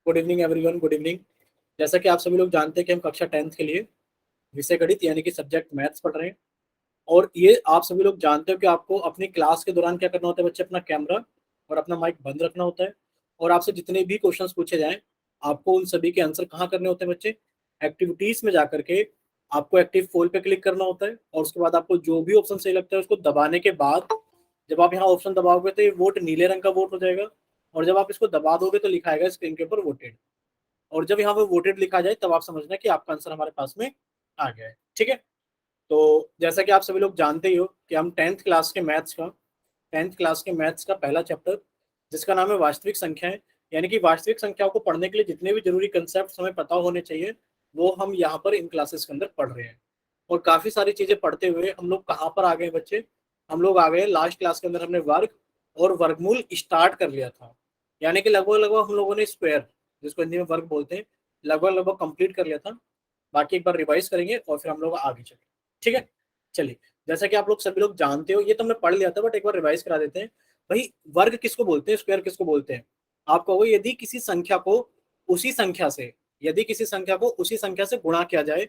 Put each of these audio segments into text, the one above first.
Good evening everyone, good evening. जैसा कि आप सभी लोग जानते हैं कि हम कक्षा 10th के लिए विषय गणित यानी कि सब्जेक्ट मैथ्स पढ़ रहे हैं। और ये आप सभी लोग जानते हो कि आपको अपनी क्लास के दौरान क्या करना होता है बच्चे, अपना कैमरा और अपना माइक बंद रखना होता है। और आपसे जितने भी क्वेश्चंस पूछे जाएं आपको उन सभी के आंसर कहाँ करने होते हैं बच्चे, एक्टिविटीज में जाकर के आपको एक्टिव पोल पे क्लिक करना होता है। और उसके बाद आपको जो भी ऑप्शन सही लगता है उसको दबाने के बाद जब आप यहाँ ऑप्शन दबाओगे तो ये वोट नीले रंग का वोट हो जाएगा। और जब आप इसको दबा दोगे तो लिखा आएगा स्क्रीन के ऊपर वोटेड। और जब यहाँ पे वोटेड लिखा जाए तब आप समझना कि आपका आंसर हमारे पास में आ गया है। ठीक है, तो जैसा कि आप सभी लोग जानते ही हो कि हम 10th क्लास के मैथ्स का पहला चैप्टर जिसका नाम है वास्तविक संख्याएं, यानी कि वास्तविक संख्याओं को पढ़ने के लिए जितने भी जरूरी कंसेप्ट हमें पता होने चाहिए वो हम यहाँ पर इन क्लासेस के अंदर पढ़ रहे हैं। और काफी सारी चीजें पढ़ते हुए हम लोग कहाँ पर आ गए बच्चे, हम लोग आ गए लास्ट क्लास के अंदर हमने वर्ग और वर्गमूल स्टार्ट कर लिया था। यानी कि लगभग लगभग हम लोगों ने स्क्वायर, जिसको हिंदी में वर्ग बोलते हैं, लगभग लगभग कंप्लीट कर लिया था। बाकी एक बार रिवाइज करेंगे और फिर हम लोग आगे चलेंगे। ठीक है, चलिए। जैसा कि आप लोग सभी लोग जानते हो, ये तो हमने पढ़ लिया था बट एक बार रिवाइज करा देते हैं। भाई वर्ग किसको बोलते हैं, स्क्वायर किसको बोलते हैं? आप कहोगे यदि किसी संख्या को उसी संख्या से गुणा किया जाए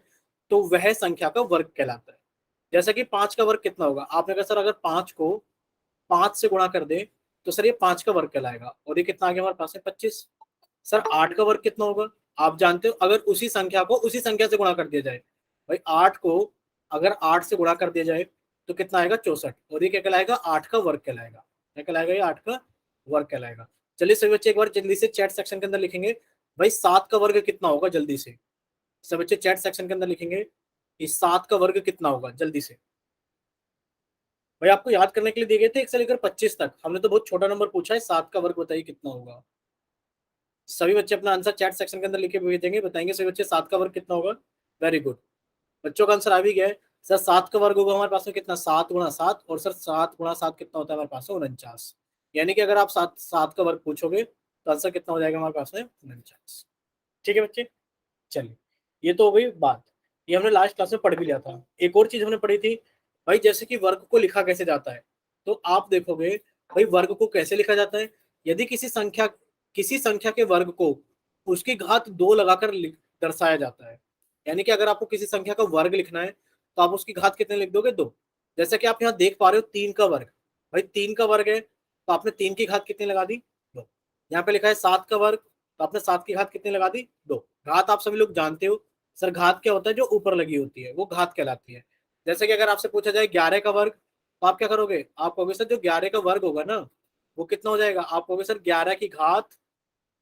तो वह संख्या का वर्ग कहलाता है। जैसा कि 5 का वर्ग कितना होगा, आपने कहा सर अगर 5 को 5 से गुणा कर दे तो सर ये 5 का वर्ग कहलाएगा। और ये कितना आ गया हमारे पास है 25। सर 8 का वर्ग कितना होगा, आप जानते हो अगर उसी संख्या को उसी संख्या से गुणा कर दिया जाए, भाई 8 को अगर 8 से गुणा कर दिया जाए तो कितना आएगा 64। और ये क्या कहलाएगा, 8 का वर्ग कहलाएगा। क्या कहलाएगा, ये 8 का वर्ग कहलाएगा। चलिए सभी बच्चे एक बार जल्दी से चैट सेक्शन के अंदर लिखेंगे भाई 7 का वर्ग कितना होगा, जल्दी से सब बच्चे चैट सेक्शन के अंदर लिखेंगे कि 7 का वर्ग कितना होगा जल्दी से। भाई आपको याद करने के लिए दिए गए थे 1 से लेकर 25 तक, हमने तो बहुत छोटा नंबर पूछा है, 7 का वर्ग बताइए कितना होगा। सभी बच्चे अपना आंसर चैट सेक्शन के अंदर लिखे भेजेंगे, बताएंगे सभी बच्चे 7 का वर्ग कितना होगा। वेरी गुड, बच्चों का आंसर आ भी गया है। सर 7 का वर्ग होगा हमारे पास में कितना, 7 गुणा 7। और सर 7 गुणा 7 कितना होता है हमारे पास में 49। यानी कि अगर आप 7 का वर्ग पूछोगे तो आंसर कितना हो जाएगा हमारे पास में 49। ठीक है बच्चे, चलिए ये तो हो गई बात, ये हमने लास्ट क्लास में पढ़ भी लिया था। एक और चीज हमने पढ़ी थी भाई, जैसे कि वर्ग को लिखा कैसे जाता है। तो आप देखोगे भाई वर्ग को कैसे लिखा जाता है, यदि किसी संख्या के वर्ग को उसकी घात 2 लगाकर दर्शाया जाता है। यानी कि अगर आपको किसी संख्या का वर्ग लिखना है तो आप उसकी घात कितने लिख दोगे, 2। जैसे कि आप यहाँ देख पा रहे हो 3 का वर्ग, भाई 3 का वर्ग है तो आपने 3 की घात कितनी लगा दी, 2। यहाँ पे लिखा है 7 का वर्ग तो आपने 7 की घात कितनी लगा दी, 2। घात आप सभी लोग जानते हो सर, घात क्या होता है, जो ऊपर लगी होती है वो घात कहलाती है। जैसे कि अगर आपसे पूछा जाए 11 का वर्ग तो आप क्या करोगे, आप कहोगे सर जो 11 का वर्ग होगा ना वो कितना हो जाएगा, आप कहोगे सर 11 की घात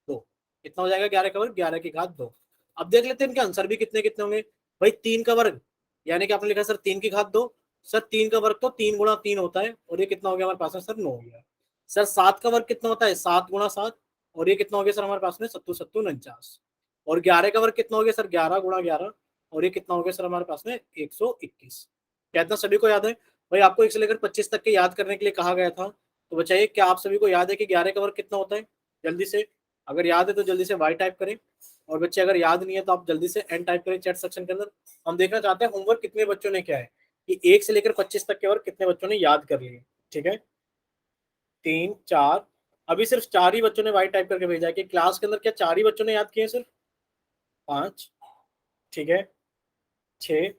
2। कितना हो जाएगा 11 का वर्ग, 11 की घात 2। अब देख लेते हैं इनके आंसर भी कितने कितने होंगे। भाई 3 का वर्ग, यानी कि आपने लिखा सर 3 की घात 2। सर 3 का वर्ग तो 3 गुणा 3 होता है और ये कितना हो गया हमारे पास में सर 9 हो गया। सर 7 का वर्ग कितना होता है, 7 गुणा 7। और ये कितना हो गया सर हमारे पास में 7 7 49। और 11 का वर्ग कितना हो गया सर, 11 गुणा 11। और ये कितना हो गया सर हमारे पास में 121। क्या इतना सभी को याद है? भाई आपको 1 से लेकर 25 तक के याद करने के लिए कहा गया था, तो बताइए क्या आप सभी को याद है कि 11 का वर्ग कितना होता है? जल्दी से, अगर याद है तो जल्दी से वाई टाइप करें। और बच्चे अगर याद नहीं है तो आप जल्दी से एन टाइप करें चैट सेक्शन के अंदर। हम देखना चाहते हैं होमवर्क कितने बच्चों ने क्या है कि 1 से लेकर 25 तक के वर्ग कितने बच्चों ने याद कर लिए। ठीक है, 3 4, अभी सिर्फ 4 ही बच्चों ने वाई टाइप करके भेजा है कि क्लास के अंदर क्या 4 ही बच्चों ने याद किए सिर्फ, 5, ठीक है, 6।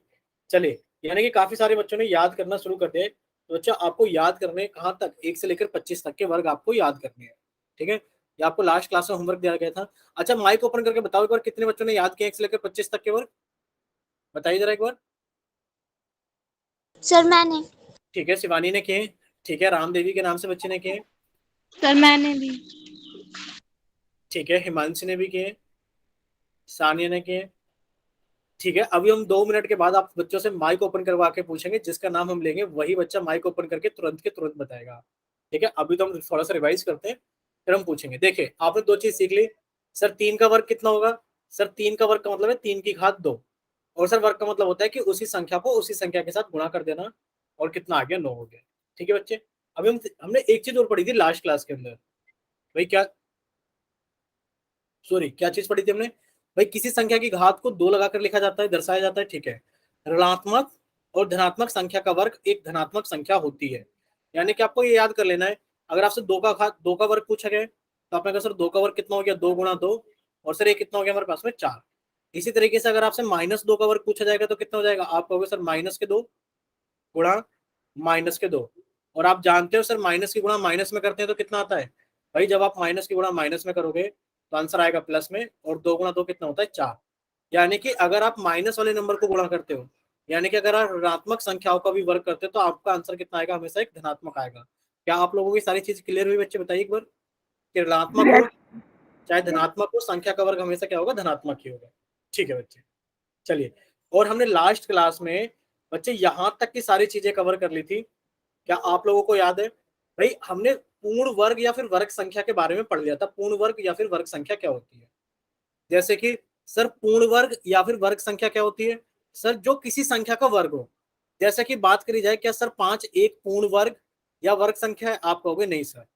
चलिए, यानी कि काफी सारे बच्चों ने याद करना शुरू कर दिया। तो बच्चा आपको याद करने कहाँ तक, 1 से लेकर 25 तक के वर्ग आपको याद करने हैं। ठीक है, ये आपको लास्ट क्लास में होमवर्क दिया गया था। अच्छा माइक ओपन करके बताओ एक बार कितने बच्चों ने याद किया 1 से लेकर 25 तक के वर्ग, बताइए जरा एक बार। सर मैंने। ठीक है, शिवानी ने किए। ठीक है, राम देवी के नाम से बच्चे ने किए। सर मैंने भी। ठीक है, हिमांशी ने भी किए, सानिया ने किए। ठीक है, अभी हम 2 मिनट के बाद आप बच्चों से माइक ओपन करवा के पूछेंगे, जिसका नाम हम लेंगे वही बच्चा माइक ओपन करके तुरंत के तुरंत बताएगा। ठीक है, अभी तो हम थोड़ा सा रिवाइज करते हैं फिर हम पूछेंगे। देखिए आपने 2 चीज सीख ली। सर 3 का वर्ग कितना होगा, सर 3 का वर्ग का मतलब है 3 की घात 2। और सर वर्ग का मतलब होता है कि उसी संख्या को उसी संख्या के साथ गुणा कर देना। और कितना आ गया, 9 हो गया। ठीक है बच्चे, अभी हमने एक चीज और पढ़ी थी लास्ट क्लास के अंदर। भाई क्या, सॉरी क्या चीज पढ़ी थी हमने, भाई किसी संख्या की घात को 2 लगाकर लिखा जाता है, दर्शाया जाता है। ठीक है, ऋणात्मक और धनात्मक संख्या का वर्ग एक धनात्मक संख्या होती है। यानी कि आपको ये याद कर लेना है, अगर आपसे 2 का वर्ग पूछा गया तो आपने कहा सर 2 का वर्ग कितना हो गया, 2 गुणा 2, और सर ये कितना हो गया हमारे पास में 4। इसी तरीके से अगर आपसे -2 का वर्ग पूछा जाएगा तो कितना हो जाएगा, आप कहोगे सर -2 गुणा -2, और आप जानते हो सर माइनस की गुणा माइनस में करते हैं तो कितना आता है भाई, जब आप माइनस की गुणा माइनस में करोगे तो आंसर आएगा प्लस में, और 2 गुणा 2 कितना होता है 4। यानी कि अगर आप माइनस वाले नंबर को गुणा करते हो, यानी कि अगर आप ऋणात्मक संख्याओं का भी वर्ग करते हो तो आपका आंसर कितना आएगा, हमेशा एक धनात्मक आएगा। क्या आप लोगों की सारी चीज क्लियर हुई बच्चे, बताइए एक बार। कि ऋणात्मक हो चाहे धनात्मक हो, संख्या का वर्ग हमेशा क्या होगा, धनात्मक ही होगा। ठीक है बच्चे, चलिए। और हमने लास्ट क्लास में बच्चे यहां तक की सारी चीजें कवर कर ली थी। क्या आप लोगों को याद है भाई, हमने पूर्ण वर्ग या फिर वर्ग संख्या के बारे में पढ़ लिया था। पूर्ण वर्ग या फिर वर्ग संख्या क्या होती है, जैसे कि सर पूर्ण वर्ग या फिर वर्ग संख्या क्या होती है, सर जो किसी संख्या का वर्ग हो। जैसे कि बात करी जाए, क्या सर 5 एक पूर्ण वर्ग या वर्ग संख्या है, आप कहोगे नहीं सर।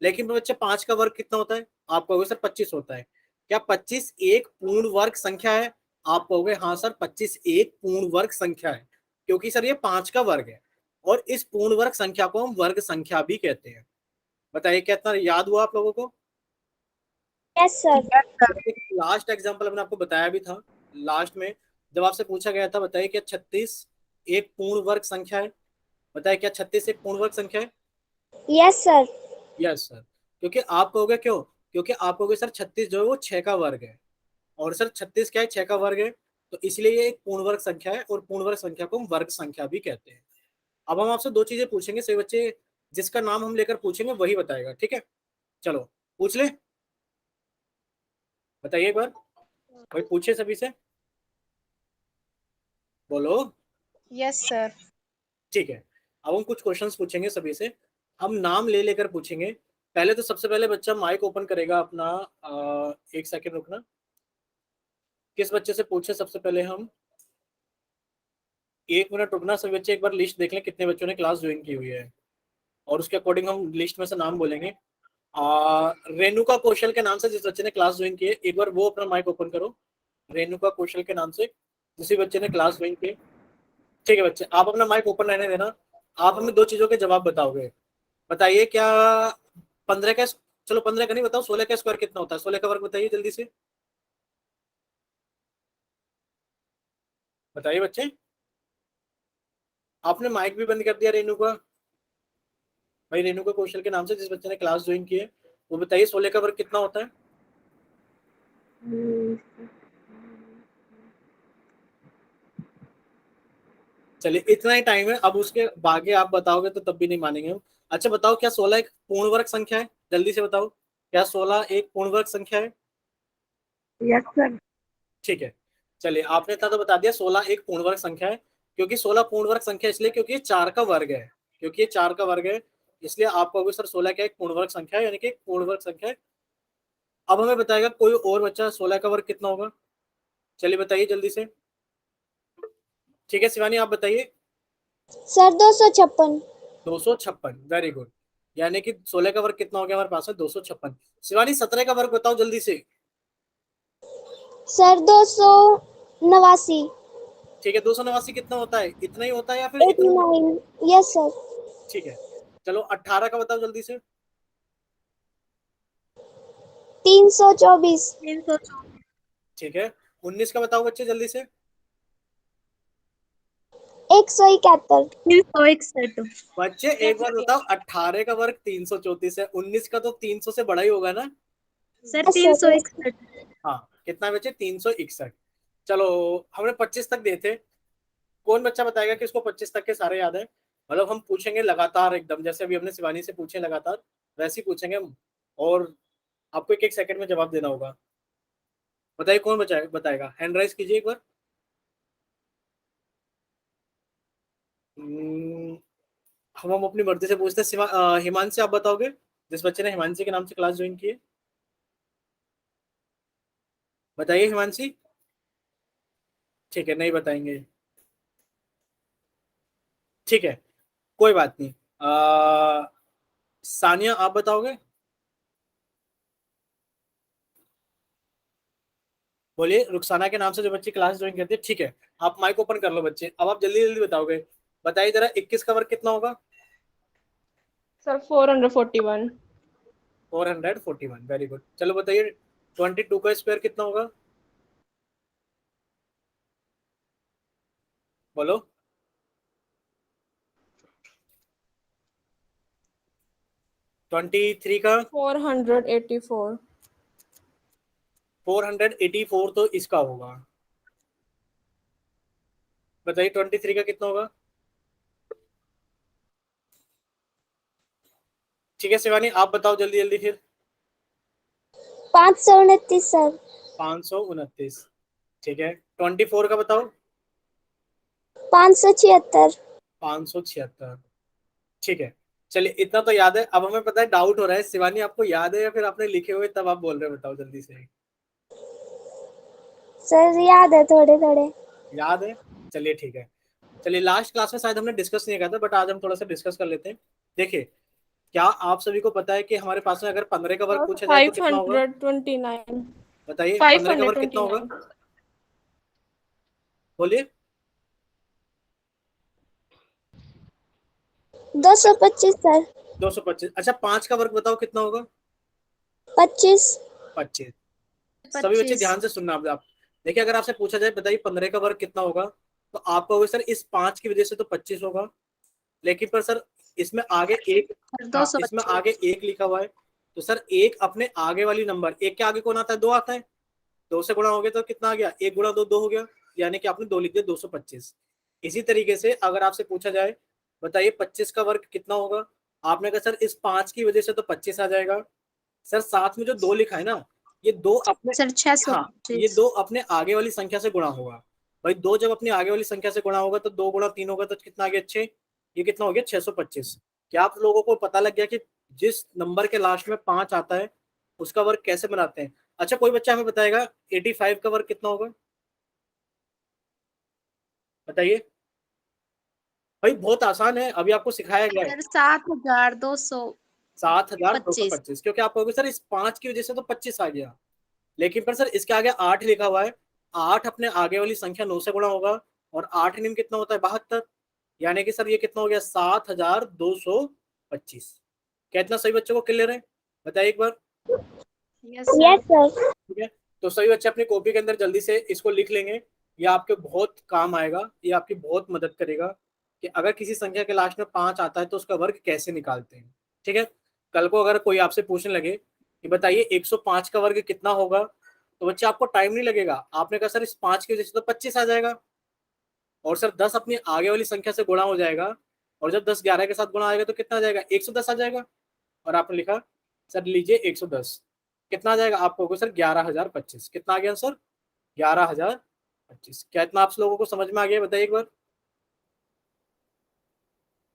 लेकिन बच्चे 5 का वर्ग कितना होता है, आप कहोगे सर 25 होता है। क्या 25 एक पूर्ण वर्ग संख्या है, आप कहोगे हाँ सर 25 एक पूर्ण वर्ग संख्या है, क्योंकि सर ये 5 का वर्ग है। और इस पूर्ण वर्ग संख्या को हम वर्ग संख्या भी कहते हैं। बताइए क्या इतना याद हुआ आप लोगों को। Yes sir. लास्ट एग्जांपल मैंने आपको बताया भी था लास्ट में, जब आपसे पूछा गया था, बताइए क्या 36 एक पूर्ण वर्ग संख्या है। बताइए क्या 36 एक पूर्ण वर्ग संख्या है। Yes sir. Yes sir. क्योंकि आप कहोगे क्यों, क्योंकि आप कहोगे सर 36 जो है वो 6 का वर्ग है, और सर 36 क्या है, 6 का वर्ग है, तो इसलिए ये एक पूर्ण वर्ग संख्या है, और पूर्ण वर्ग संख्या को हम वर्ग संख्या भी कहते हैं। अब हम आपसे 2 चीजें पूछेंगे, सभी बच्चे जिसका नाम हम लेकर पूछेंगे वही बताएगा, ठीक है। चलो पूछ ले, बताइए एक बार भाई, पूछिए सभी से, बोलो। Yes sir. ठीक है, अब हम कुछ क्वेश्चंस पूछेंगे सभी से, हम नाम ले लेकर पूछेंगे। पहले तो सबसे पहले बच्चा माइक ओपन करेगा अपना, एक सेकंड रुकना। किस बच्चे से पूछे सबसे पहले हम, 1 मिनट रुकना सभी बच्चे, एक बार लिस्ट देख लें कितने बच्चों ने क्लास ज्वाइन की हुई है, और उसके अकॉर्डिंग हम लिस्ट में से नाम बोलेंगे। रेणुका कौशल के नाम से जिस बच्चे ने क्लास ज्वाइन की है, एक बार वो अपना माइक ओपन करो। रेणुका कौशल के नाम से जिस बच्चे ने क्लास ज्वाइन की, ठीक है बच्चे, आप अपना माइक ओपन रहने देना। आप हमें 2 चीजों के जवाब बताओगे। बताइए क्या 15 का, चलो 15 का नहीं बताओ, 16 का स्क्वायर कितना होता है, 16 का वर्ग बताइए जल्दी से, बताइए बच्चे। आपने माइक भी बंद कर दिया रेणुका भाई। रेणुका कौशल के नाम से जिस बच्चे ने क्लास ज्वाइन की है, वो बताइए 16 का वर्ग कितना होता है। चलिए इतना ही टाइम है, अब उसके बाकी आप बताओगे तो तब भी नहीं मानेंगे हम। अच्छा बताओ, क्या 16 एक पूर्ण वर्ग संख्या है, जल्दी से बताओ, क्या 16 एक पूर्ण वर्ग संख्या है। Yes sir. ठीक है, चलिए आपने इतना तो बता दिया, 16 एक पूर्ण वर्ग संख्या है। क्योंकि 16 पूर्ण वर्ग संख्या इसलिए क्योंकि ये 4 का वर्ग है, क्योंकि ये 4 का वर्ग है, इसलिए आप कहोगे सर 16 क्या एक पूर्ण वर्ग संख्या है, यानी कि एक पूर्ण वर्ग संख्या है। अब हमें बताएगा कोई और बच्चा 16 का वर्ग कितना होगा, चलिए बताइए जल्दी से। ठीक है शिवानी आप बताइए। सर 256। 256, very good. यानी कि 16 का वर्ग कितना हो गया हमारे पास में, 256। शिवानी 17 का वर्ग बताओ जल्दी से। सर 289। ठीक है, 289 कितना होता है, इतना ही होता है या फिर इतना। 89। Yes sir. ठीक है, चलो 18 का बताओ जल्दी से। 324। 324। ठीक है, 19 का बताओ बच्चे जल्दी से। 171। 361। बच्चे एक बार बताओ, 18 का वर्ग 334 है, 19 का तो 300 से बड़ा ही होगा ना। Sir yes sir. 361। हाँ कितना बच्चे, 361। चलो हमने 25 तक दिए थे, कौन बच्चा बताएगा कि उसको 25 तक के सारे याद है। मतलब हम पूछेंगे लगातार एकदम, जैसे अभी हमने शिवानी से पूछे लगातार, वैसे ही पूछेंगे हम, और आपको एक एक सेकंड में जवाब देना होगा। बताइए कौन बताएगा, हैंड राइज कीजिए एक बार। हम्म, हम अपनी मर्जी से पूछते हैं। हिमांशी आप बताओगे, जिस बच्चे ने हिमांशी के नाम से क्लास ज्वाइन की है, बताइए हिमांशी। ठीक है, नहीं बताएंगे, ठीक है, कोई बात नहीं। सानिया आप बताओगे, बोलिए। रुखसाना के नाम से जो बच्चे क्लास ज्वाइन करते हैं, ठीक है, आप माइक ओपन कर लो बच्चे, अब आप जल्दी जल्दी बताओगे। बताइए जरा 21 का वर्ग कितना होगा। सर 441। 441, very good. चलो बताइए 22 का स्क्वायर कितना होगा, बोलो। 23 का 484। 484 तो इसका होगा। बताइए 23 का कितना होगा। ठीक है शिवानी, आप बताओ जल्दी जल्दी फिर। 529 सर। 529, ठीक है। 24 का बताओ। 576। 576, ठीक है। चलिए इतना तो याद है। अब हमें पता है, डाउट हो रहा है शिवानी आपको याद है या फिर आपने लिखे हुए तब आप बोल रहे हो, बताओ जल्दी से। सर याद है थोड़े थोड़े। याद है, चलिए ठीक है। चलिए लास्ट क्लास में शायद हमने डिस्कस नहीं किया था, बट आज हम थोड़ा सा डिस्कस कर लेते हैं। देखिए, क्या आप सभी को पता है कि हमारे पास में अगर 15 का वर्ग पूछा जाए तो कितना होगा। 529। बताइए 15 का वर्ग कितना होगा, 529। बोलिए। 225 सर। 225। अच्छा 5 का वर्ग बताओ कितना होगा। 25। 25। सभी बच्चे 25। ध्यान से सुनना आप। देखिए अगर आपसे पूछा जाए बताइए 15 का वर्ग कितना होगा, तो आप कहोगे सर इस 5 की वजह से तो 25 होगा, लेकिन पर सर इसमें आगे एक, दो हाँ सौ इसमें पच्चीस। आगे एक लिखा हुआ है। तो सर एक अपने आगे वाली नंबर, एक के आगे कौन आता है, 2 आता है। 2 से गुणा हो गया तो कितना आ गया, 1 गुणा 2 2 हो गया, यानी कि आपने 2 लिख दिया, 225। इसी तरीके से अगर आपसे पूछा जाए बताइए 25 का वर्ग कितना होगा, आपने कहा सर इस 5 की वजह से तो 25 आ जाएगा। सर साथ में जो 2 लिखा है ना, ये 2 अपने, सर हाँ ये 625। 2 अपने आगे वाली संख्या से गुणा होगा। भाई 2 जब अपनी आगे वाली संख्या से गुणा होगा तो 2 गुणा 3 होगा तो कितना आ गया 6, ये कितना हो गया 625। क्या आप लोगों को पता लग गया कि जिस नंबर के लास्ट में 5 आता है उसका वर्ग कैसे बनाते हैं। अच्छा कोई बच्चा हमें बताएगा 85 का वर्ग कितना होगा, बताइए। भाई बहुत आसान है, अभी आपको सिखाया गया है। सर 7225। 7225, क्योंकि आप कहोगे सर इस 5 की वजह से तो 25 आ गया, लेकिन पर सर इसके आगे 8 लिखा हुआ है। 8 अपने आगे वाली संख्या 9 से गुणा होगा, और 8 निम कितना होता है 72, यानी कि सर ये कितना हो गया 7225। क्या इतना सही बच्चों को क्लियर है, बताइए एक बार। Yes yes sir. सर। ठीक है, तो सभी बच्चे अपनी कॉपी के अंदर जल्दी से इसको लिख लेंगे, ये आपके बहुत काम आएगा, ये आपकी बहुत मदद करेगा कि अगर किसी संख्या के लास्ट में 5 आता है तो उसका वर्ग कैसे निकालते हैं। ठीक है, कल को अगर कोई आपसे पूछने लगे कि बताइए 105 का वर्ग कितना होगा, तो बच्चे आपको टाइम नहीं लगेगा, आपने कहा सर इस 5 की वजह से तो 25 आ जाएगा, और सर 10 अपनी आगे वाली संख्या से गुणा हो जाएगा, और जब 10 11 के साथ गुणा आएगा तो कितना आ जाएगा 110 आ जाएगा, और आपने लिखा सर लीजिए 110, कितना आ जाएगा, आपको होगा सर 11,025। कितना आ गया सर 11,025। क्या इतना आप लोगों को समझ में आ गया, बताइए एक बार।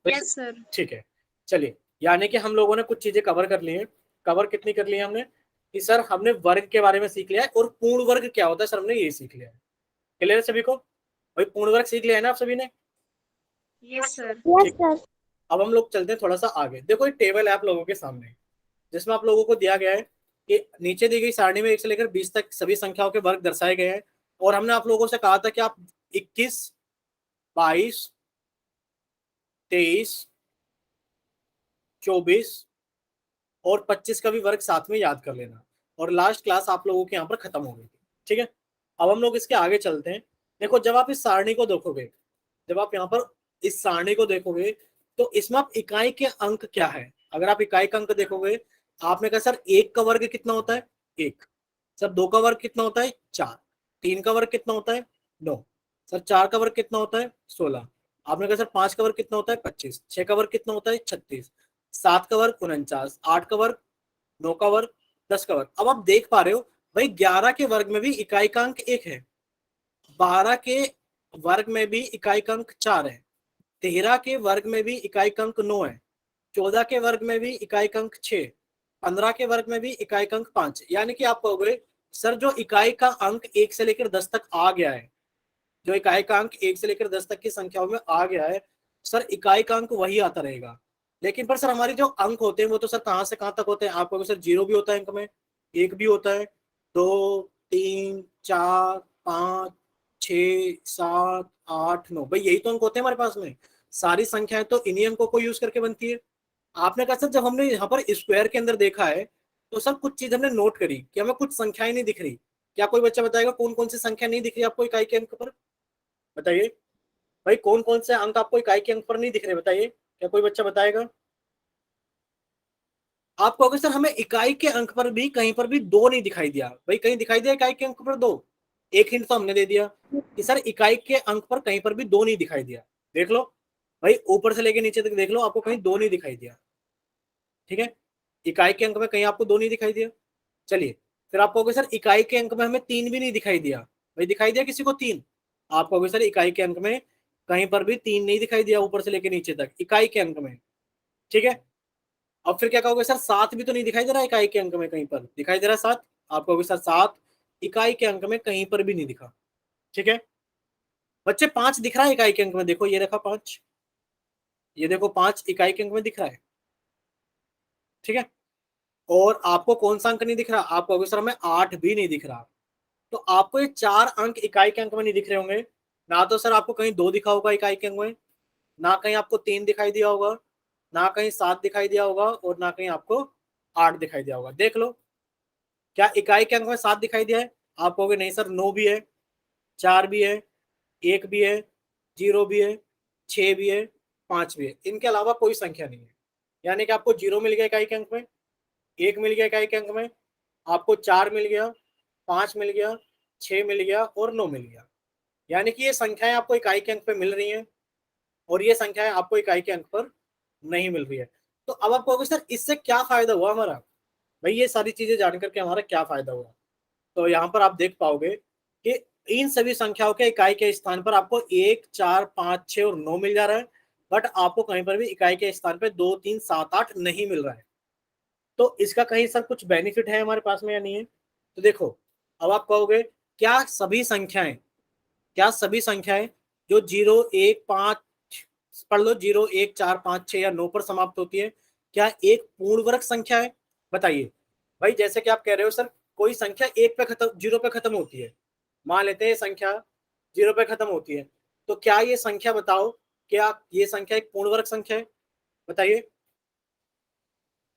Yes sir. ठीक है, चलिए यानी कि हम लोगों ने कुछ चीजें कवर कर ली हैं। कवर कितनी कर ली है हमने, कि सर हमने वर्ग के बारे में सीख लिया है, और पूर्ण वर्ग क्या होता है सर हमने ये सीख लिया है। क्लियर है सभी को, भाई पूर्ण वर्ग सीख लिया है ना आप सभी ने। Yes sir. यस ठीक, सर। अब हम लोग चलते हैं थोड़ा सा आगे। देखो एक टेबल है आप लोगों के सामने, जिसमें आप लोगों को दिया गया है कि नीचे दी गई सारणी में 1 से लेकर 20 तक सभी संख्याओं के वर्ग दर्शाए गए हैं, और हमने आप लोगों से कहा था कि आप 21, 22, 23, 24 और 25 का भी वर्ग साथ में याद कर लेना, और लास्ट क्लास आप लोगों के यहाँ पर खत्म हो गई थी। ठीक है, अब हम लोग इसके आगे चलते हैं। देखो जब आप इस सारणी को देखोगे, जब आप यहाँ पर इस सारणी को देखोगे, तो इसमें आप इकाई के अंक क्या है, अगर आप इकाई का अंक देखोगे, आपने कहा सर 1 का वर्ग कितना होता है 1, सर 2 का वर्ग कितना होता है 4, 3 का वर्ग कितना होता है 9, सर 4 का वर्ग कितना होता है 16, आपने कहा सर 5 का वर्ग कितना होता है 25, 6 का वर्ग कितना होता है 36, 7 का वर्ग 49, 8 का वर्ग, 9 का वर्ग, 10 का वर्ग। अब आप देख पा रहे हो भाई 11 के वर्ग में भी इकाई का अंक 1 है, 12 के वर्ग में भी इकाई का अंक 4 है, 13 के वर्ग में भी इकाई का अंक 9 है, 14 के वर्ग में भी इकाई का अंक 6, 15 के वर्ग में भी इकाई का अंक 5। यानी कि आप कहोगे सर जो इकाई का अंक 1 से लेकर 10 तक आ गया है, जो इकाई का अंक 1 से लेकर 10 तक की संख्याओं में आ गया है, सर इकाई का अंक वही आता रहेगा। लेकिन पर सर हमारे जो अंक होते हैं वो तो सर कहाँ से कहाँ तक होते हैं, आप कहोगे सर 0 भी होता है अंक में, 1 भी होता है, 2, 3, 4, 5, 6, 7, 8, 9, भाई यही तो अंक होते हैं हमारे पास में। सारी संख्याएं तो इन्हीं अंकों को यूज करके बनती है। आपने कहा सर जब हमने यहाँ पर स्क्वायर के अंदर देखा है तो सर कुछ चीज हमने नोट करी कि हमें कुछ संख्याएं नहीं दिख रही। क्या कोई बच्चा बताएगा कौन कौन सी संख्या नहीं दिख रही आपको इकाई के अंक पर? बताइए भाई, कौन कौन से अंक आपको इकाई के अंक पर नहीं दिख रहे, बताइए, क्या कोई बच्चा बताएगा? आप कहोगे सर हमें इकाई के अंक पर भी कहीं पर भी दो नहीं दिखाई दिया। भाई कहीं दिखाई दिया इकाई के अंक पर दो? एक हिंट तो हमने दे दिया कि सर इकाई के अंक पर कहीं पर भी दो नहीं दिखाई दिया। देख लो भाई, ऊपर से लेके नीचे तक देख लो, आपको कहीं दो नहीं दिखाई दिया। ठीक है, इकाई के अंक में कहीं आपको दो नहीं दिखाई दिया। चलिए, फिर आप कहोगे सर इकाई के अंक में हमें तीन भी नहीं दिखाई दिया। भाई दिखाई दिया किसी को तीन? आप कहोगे सर इकाई के अंक में कहीं पर भी तीन नहीं दिखाई दिया, ऊपर से लेके नीचे तक इकाई के अंक में। ठीक है, अब फिर क्या कहोगे सर सात भी तो नहीं दिखाई दे रहा इकाई के अंक में, कहीं पर दिखाई दे रहा है सात? आप कहोगे सर सात इकाई के अंक में कहीं पर भी नहीं दिखा। ठीक है बच्चे, पांच दिख रहा है इकाई के अंक में, देखो ये रखा पांच, ये देखो पांच इकाई के अंक में दिख रहा है। ठीक है, और आपको कौन सा अंक नहीं दिख रहा? आप कहोगे सर हमें आठ भी नहीं दिख रहा। तो आपको ये चार अंक इकाई के अंक में नहीं दिख रहे होंगे ना, तो सर आपको कहीं दो दिखा होगा इकाई के अंक में, ना कहीं आपको तीन दिखाई दिया होगा, ना कहीं सात दिखाई दिया होगा, और ना कहीं आपको आठ दिखाई दिया होगा। देख लो, क्या इकाई के अंक में सात दिखाई दिया है? आप कहोगे नहीं सर, नौ भी है, चार भी है, एक भी है, जीरो भी है, छह भी है, पांच भी है, इनके अलावा कोई संख्या नहीं है। यानी कि आपको जीरो मिल गया इकाई के अंक में, एक मिल गया इकाई के अंक में, आपको चार मिल गया, पांच मिल गया, छह मिल गया, और नौ मिल गया। यानी कि ये संख्याएं आपको इकाई के अंक पे मिल रही हैं, और ये संख्याएं आपको इकाई के अंक पर नहीं मिल रही है। तो अब आप कहोगे सर इससे क्या फायदा हुआ हमारा? भाई ये सारी चीजें जान करके हमारा क्या फायदा हुआ? तो यहाँ पर आप देख पाओगे कि इन सभी संख्याओं के इकाई के स्थान पर आपको एक, चार, पांच, छह और नौ मिल जा रहा है, बट आपको कहीं पर भी इकाई के स्थान पर दो, तीन, सात, आठ नहीं मिल रहा है। तो इसका कहीं सर कुछ बेनिफिट है हमारे पास में या नहीं है? तो देखो, अब आप कहोगे क्या सभी संख्याएं जो जीरो, एक, पांच, पढ़ लो, जीरो, एक, चार, पांच, छह या नौ पर समाप्त होती है, क्या एक पूर्ण वर्ग संख्या है? बताइए भाई, जैसे कि आप कह रहे हो सर कोई संख्या एक पे खत्म, जीरो पे खत्म होती है, मान लेते हैं ये संख्या जीरो पे खत्म होती है, तो क्या ये संख्या, बताओ, क्या ये संख्या एक पूर्ण वर्ग संख्या है? बताइए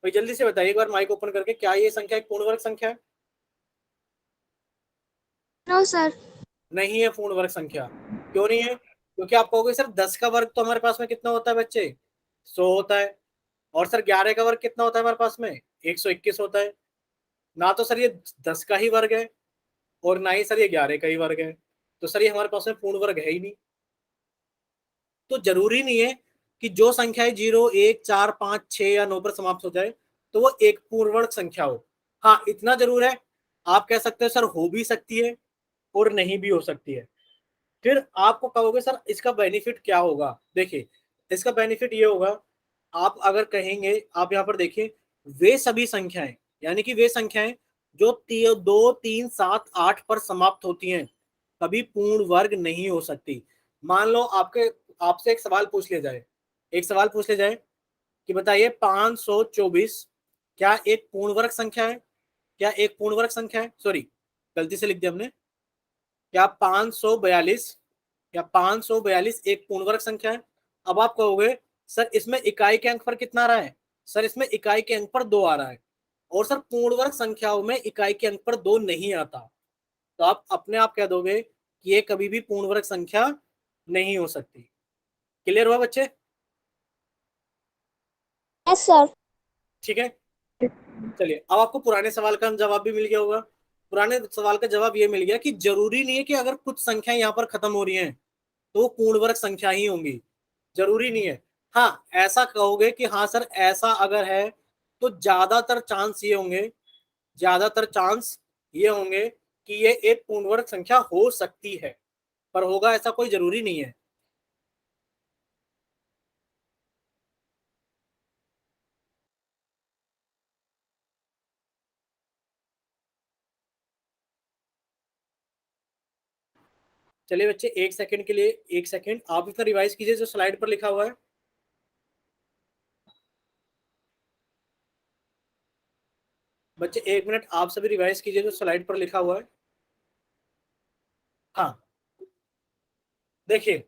भाई, जल्दी से बताइए एक बार माइक ओपन करके, क्या ये संख्या एक पूर्ण वर्ग संख्या है? No sir. नहीं है पूर्ण वर्ग संख्या। क्यों नहीं है? क्योंकि आप कहोगे सर 10 का वर्ग तो हमारे पास में कितना होता है बच्चे? 100 होता है। और सर 11 का वर्ग कितना होता है हमारे पास में? 121 होता है। ना तो सर ये 10 का ही वर्ग है, और ना ही सर ये 11 का ही वर्ग है, तो सर ये हमारे पास में पूर्ण वर्ग है ही नहीं। तो जरूरी नहीं है कि जो संख्याएं जीरो, एक, चार, पांच, छह या नौ पर समाप्त हो जाए तो वो एक पूर्ण वर्ग संख्या हो। हाँ इतना जरूर है, आप कह सकते हो सर हो भी सकती है और नहीं भी हो सकती है। फिर आपको कहोगे सर इसका बेनिफिट क्या होगा? देखिए, इसका बेनिफिट ये होगा, आप अगर कहेंगे, आप यहाँ पर देखिए, वे सभी संख्याएं, यानी कि वे संख्याएं जो दो, तीन, सात, आठ पर समाप्त होती हैं कभी पूर्ण वर्ग नहीं हो सकती। मान लो आपसे एक सवाल पूछ लिया जाए, एक सवाल पूछ लिया जाए कि बताइए 524 क्या एक पूर्ण वर्ग संख्या है? क्या एक पूर्ण वर्ग संख्या है? सॉरी, गलती से लिख दिया हमने। क्या 542, या 542 एक पूर्ण वर्ग संख्या है? अब आप कहोगे सर इसमें इकाई के अंक पर कितना आ रहा है? सर इसमें इकाई के अंक पर दो आ रहा है, और सर पूर्ण वर्ग संख्याओं में इकाई के अंक पर दो नहीं आता, तो आप अपने आप कह दोगे कि ये कभी भी पूर्ण वर्ग संख्या नहीं हो सकती। क्लियर हुआ बच्चे? Yes sir. ठीक है, चलिए, अब आपको पुराने सवाल का जवाब भी मिल गया होगा। पुराने सवाल का जवाब ये मिल गया कि जरूरी नहीं है कि अगर कुछ संख्याएं यहाँ पर खत्म हो रही हैं तो वो पूर्ण वर्ग संख्या ही होंगी, जरूरी नहीं है। हाँ ऐसा कहोगे कि हाँ सर ऐसा अगर है तो ज्यादातर चांस ये होंगे कि ये एक पूर्ण वर्ग संख्या हो सकती है, पर होगा ऐसा कोई जरूरी नहीं है। चलिए बच्चे, एक सेकंड के लिए, एक सेकंड आप इसका रिवाइज कीजिए जो स्लाइड पर लिखा हुआ है। बच्चे एक मिनट आप सभी रिवाइज कीजिए जो स्लाइड पर लिखा हुआ है। हाँ देखिए,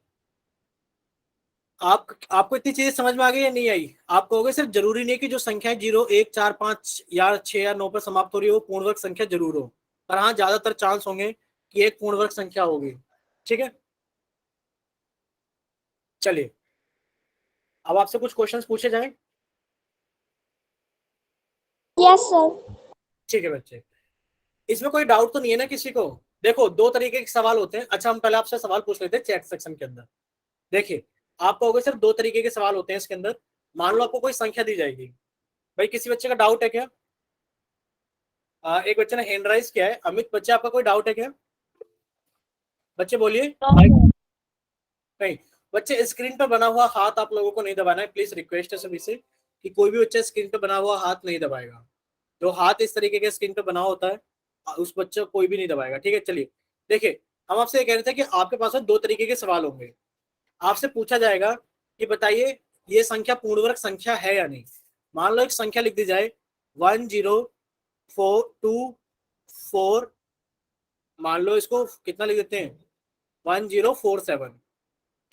आपको इतनी चीजें समझ में आ गई या नहीं आई? आप कहोगे सर जरूरी नहीं कि जो संख्या 0, 1, 4, 5 या 6 या 9 पर समाप्त हो रही है वो पूर्ण वर्ग संख्या जरूर हो, पर हाँ ज्यादातर चांस होंगे कि एक पूर्ण वर्ग संख्या होगी। ठीक है, चलिए अब आपसे कुछ क्वेश्चंस पूछे जाएं। Yes sir. ठीक है बच्चे, इसमें कोई डाउट तो नहीं है ना किसी को? देखो दो तरीके के सवाल होते हैं। अच्छा हम पहले आपसे सवाल पूछ लेते हैं चैट सेक्शन के अंदर। देखिए आप कहोगे सर दो तरीके के सवाल होते हैं इसके अंदर। मान लो आपको कोई संख्या दी जाएगी, भाई किसी बच्चे का डाउट है क्या? एक बच्चे ने हैंड राइज किया है। अमित बच्चे आपका कोई डाउट है क्या? बच्चे बोलिए। नहीं बच्चे, स्क्रीन पर बना हुआ हाथ आप लोगों को नहीं दबाना है, प्लीज रिक्वेस्ट है सभी से कि कोई भी बच्चा स्क्रीन पर बना हुआ हाथ नहीं दबाएगा। जो हाथ इस तरीके के स्क्रीन पर बना होता है उस बच्चे को कोई भी नहीं दबाएगा। ठीक है, चलिए देखिए हम आपसे ये कह रहे थे कि आपके पास दो तरीके के सवाल होंगे। आपसे पूछा जाएगा कि बताइए ये संख्या पूर्ण वर्ग संख्या है या नहीं। मान लो एक संख्या लिख दी जाए 1042 मान लो इसको कितना लिख देते हैं 1047।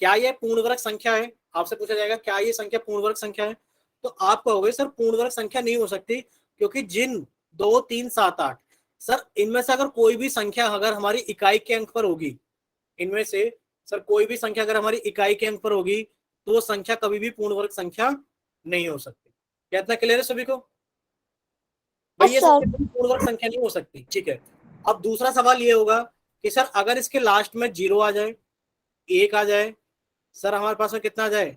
क्या ये पूर्ण वर्ग संख्या है? आपसे पूछा जाएगा क्या ये संख्या पूर्ण वर्ग संख्या है, तो आप कहोगे सर पूर्ण वर्ग संख्या नहीं हो सकती, क्योंकि जिन 2, 3, 7, 8 सर इनमें से अगर कोई भी संख्या अगर हमारी इकाई के अंक पर होगी, इनमें से सर कोई भी संख्या अगर हमारी इकाई के अंक पर होगी तो वो संख्या कभी भी पूर्ण वर्ग संख्या नहीं हो सकती। क्या इतना क्लियर है सभी को? भाई ये यस सर। संख्या पूर्ण वर्ग संख्या नहीं हो सकती। ठीक है, अब दूसरा सवाल ये होगा कि सर अगर इसके लास्ट में 0 आ जाए, 1 आ जाए, सर हमारे पास में कितना आ जाए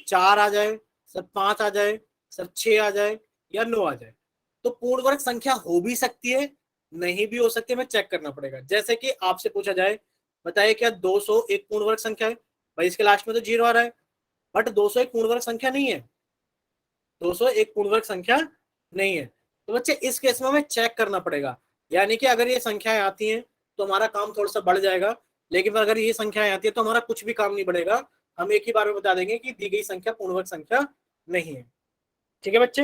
4 आ जाए, सर 5 आ जाए, सर 6 आ जाए या 9 आ जाए, तो पूर्ण वर्ग संख्या हो भी सकती है नहीं भी हो सकती है, हमें चेक करना पड़ेगा। जैसे कि आपसे पूछा जाए बताइए क्या 200 एक पूर्ण वर्ग संख्या है? भाई इसके लास्ट में तो 0 आ रहा है, बट 200 एक पूर्ण वर्ग संख्या नहीं है। 200 एक पूर्ण वर्ग संख्या नहीं है, तो बच्चे इस केस में हमें चेक करना पड़ेगा। यानी कि अगर ये संख्याएं आती हैं तो हमारा काम थोड़ा सा बढ़ जाएगा, लेकिन अगर ये संख्याएं आती है तो हमारा कुछ भी काम नहीं बढ़ेगा। हम एक ही बार में बता देंगे कि दी गई संख्या पूर्ण वर्ग संख्या नहीं है। ठीक है बच्चे?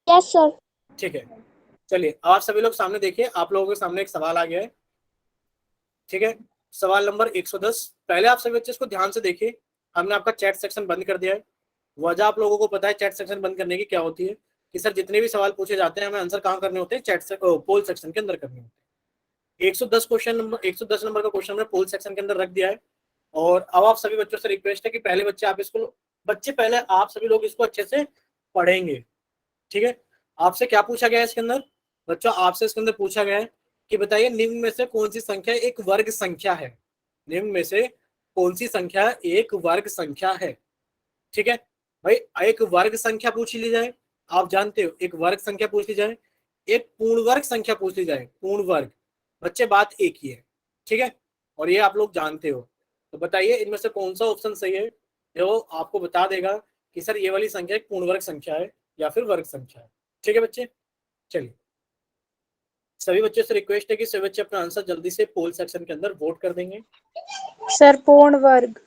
Yes sir. ठीक है, चलिए आप सभी लोग सामने देखिए, आप लोगों के सामने एक सवाल आ गया है। ठीक है, सवाल नंबर 110। पहले आप सभी बच्चे इसको ध्यान से देखिए। हमने आपका चैट सेक्शन बंद कर दिया है। वजह आप लोगों को पता है चैट सेक्शन बंद करने की क्या होती है कि सर जितने भी सवाल पूछे जाते हैं हमें आंसर कहाँ करने होते हैं, चैट से पोल सेक्शन के अंदर करने होते हैं। 110 नंबर का क्वेश्चन हमने पोल सेक्शन के अंदर रख दिया है। और अब आप सभी बच्चों से रिक्वेस्ट है कि पहले पहले आप सभी लोग इसको अच्छे से पढ़ेंगे। ठीक है, आपसे क्या पूछा गया है इसके अंदर? बच्चों आपसे इसके अंदर पूछा गया है कि बताइए निम्न में से कौन सी संख्या एक वर्ग संख्या है। निम्न में से कौन सी संख्या एक वर्ग संख्या है? ठीक है भाई, एक वर्ग संख्या पूछ ली जाए, आप जानते हो एक वर्ग संख्या पूछ ली जाए, एक पूर्ण वर्ग संख्या पूछ ली जाए, पूर्ण वर्ग, बच्चे बात एक ही है। ठीक है, और ये आप लोग जानते हो। तो बताइए इनमें से कौन सा ऑप्शन सही है जो आपको बता देगा कि सर ये वाली संख्या एक पूर्ण वर्ग संख्या है या फिर वर्ग संख्या है। ठीक है बच्चे, चलिए सभी बच्चों से रिक्वेस्ट है कि सभी बच्चे अपना आंसर जल्दी से पोल सेक्शन के अंदर वोट कर देंगे। सर पूर्ण वर्ग।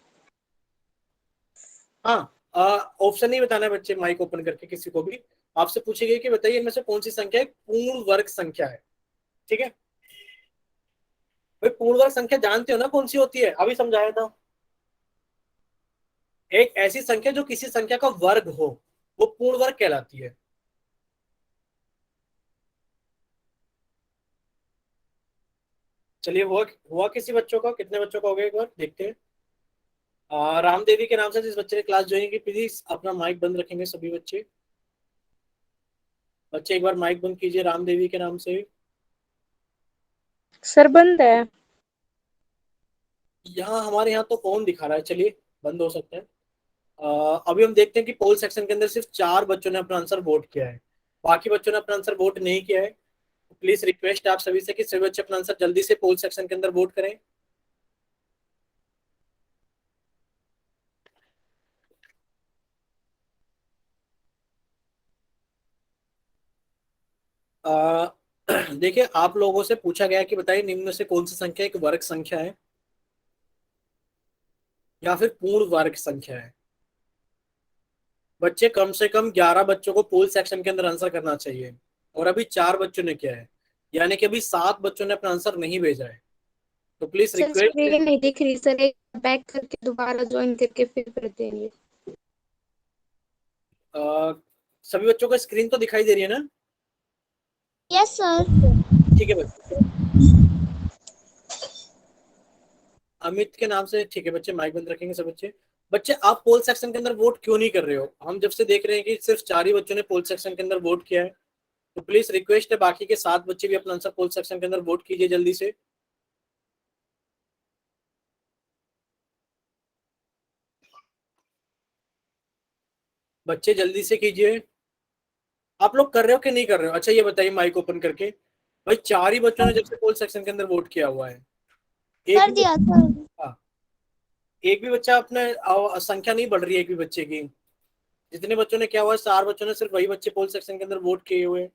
हाँ, ऑप्शन नहीं बताना है बच्चे, माइक ओपन करके किसी को भी। आपसे पूछी गई कि बताइए इनमें से कौन सी संख्या एक पूर्ण वर्ग संख्या है। ठीक है भाई, पूर्ण वर्ग संख्या जानते हो ना कौन सी होती है, अभी समझाया था। एक ऐसी संख्या जो किसी संख्या का वर्ग हो वो पूर्ण वर्ग कहलाती है। चलिए हुआ किसी बच्चों का, कितने बच्चों का हो गया एक बार देखते हैं। राम देवी के नाम से जिस बच्चे ने क्लास ज्वाइन की प्लीज अपना माइक बंद रखेंगे सभी बच्चे। बच्चे एक बार माइक बंद कीजिए राम देवी के नाम से। सर बंद है। यहाँ हमारे यहाँ तो कौन दिखा रहा है, चलिए बंद हो सकता है। अभी हम देखते हैं कि पोल सेक्शन के अंदर सिर्फ 4 बच्चों ने अपना आंसर वोट किया है, बाकी बच्चों ने अपना आंसर वोट नहीं किया है। प्लीज रिक्वेस्ट है आप सभी से कि सभी बच्चे अपना आंसर जल्दी से पोल सेक्शन के अंदर वोट करें। देखिए आप लोगों से पूछा गया है कि बताइए निम्न में से कौन सी संख्या एक वर्ग संख्या है या फिर पूर्ण वर्ग संख्या है। बच्चे कम से कम 11 बच्चों को पोल सेक्शन के अंदर आंसर करना चाहिए, और अभी 4 बच्चों ने किया है, यानी कि अभी 7 बच्चों ने अपना आंसर नहीं भेजा है। तो प्लीज सर रिक्वेस्ट, स्क्रीन नहीं दिख रही सर, एक बैक करके दोबारा ज्वाइन करके फिर कर देंगे। सभी बच्चों को स्क्रीन तो दिखाई दे रही है ना? Yes sir. ठीक है बच्चे, अमित के नाम से। ठीक है बच्चे, माइक बंद रखेंगे सब बच्चे। बच्चे आप पोल सेक्शन के अंदर वोट क्यों नहीं कर रहे हो? हम जब से देख रहे हैं कि सिर्फ 4 ही बच्चों ने पोल सेक्शन के अंदर वोट किया है, तो प्लीज रिक्वेस्ट है बाकी के 7 बच्चे भी अपना आंसर पोल सेक्शन के अंदर वोट कीजिए जल्दी से। बच्चे जल्दी से कीजिए। आप लोग कर रहे हो कि नहीं कर रहे हो? अच्छा ये बताइए माइक ओपन करके, भाई 4 ही बच्चों ने जब से पोल सेक्शन के अंदर वोट किया हुआ है, एक कर भी दिया सर। हाँ, एक भी बच्चा अपने संख्या नहीं बढ़ रही है एक भी बच्चे की। जितने बच्चों ने किया हुआ है 4 बच्चों ने, सिर्फ वही बच्चे पोल सेक्शन के अंदर वोट किए हुए हैं।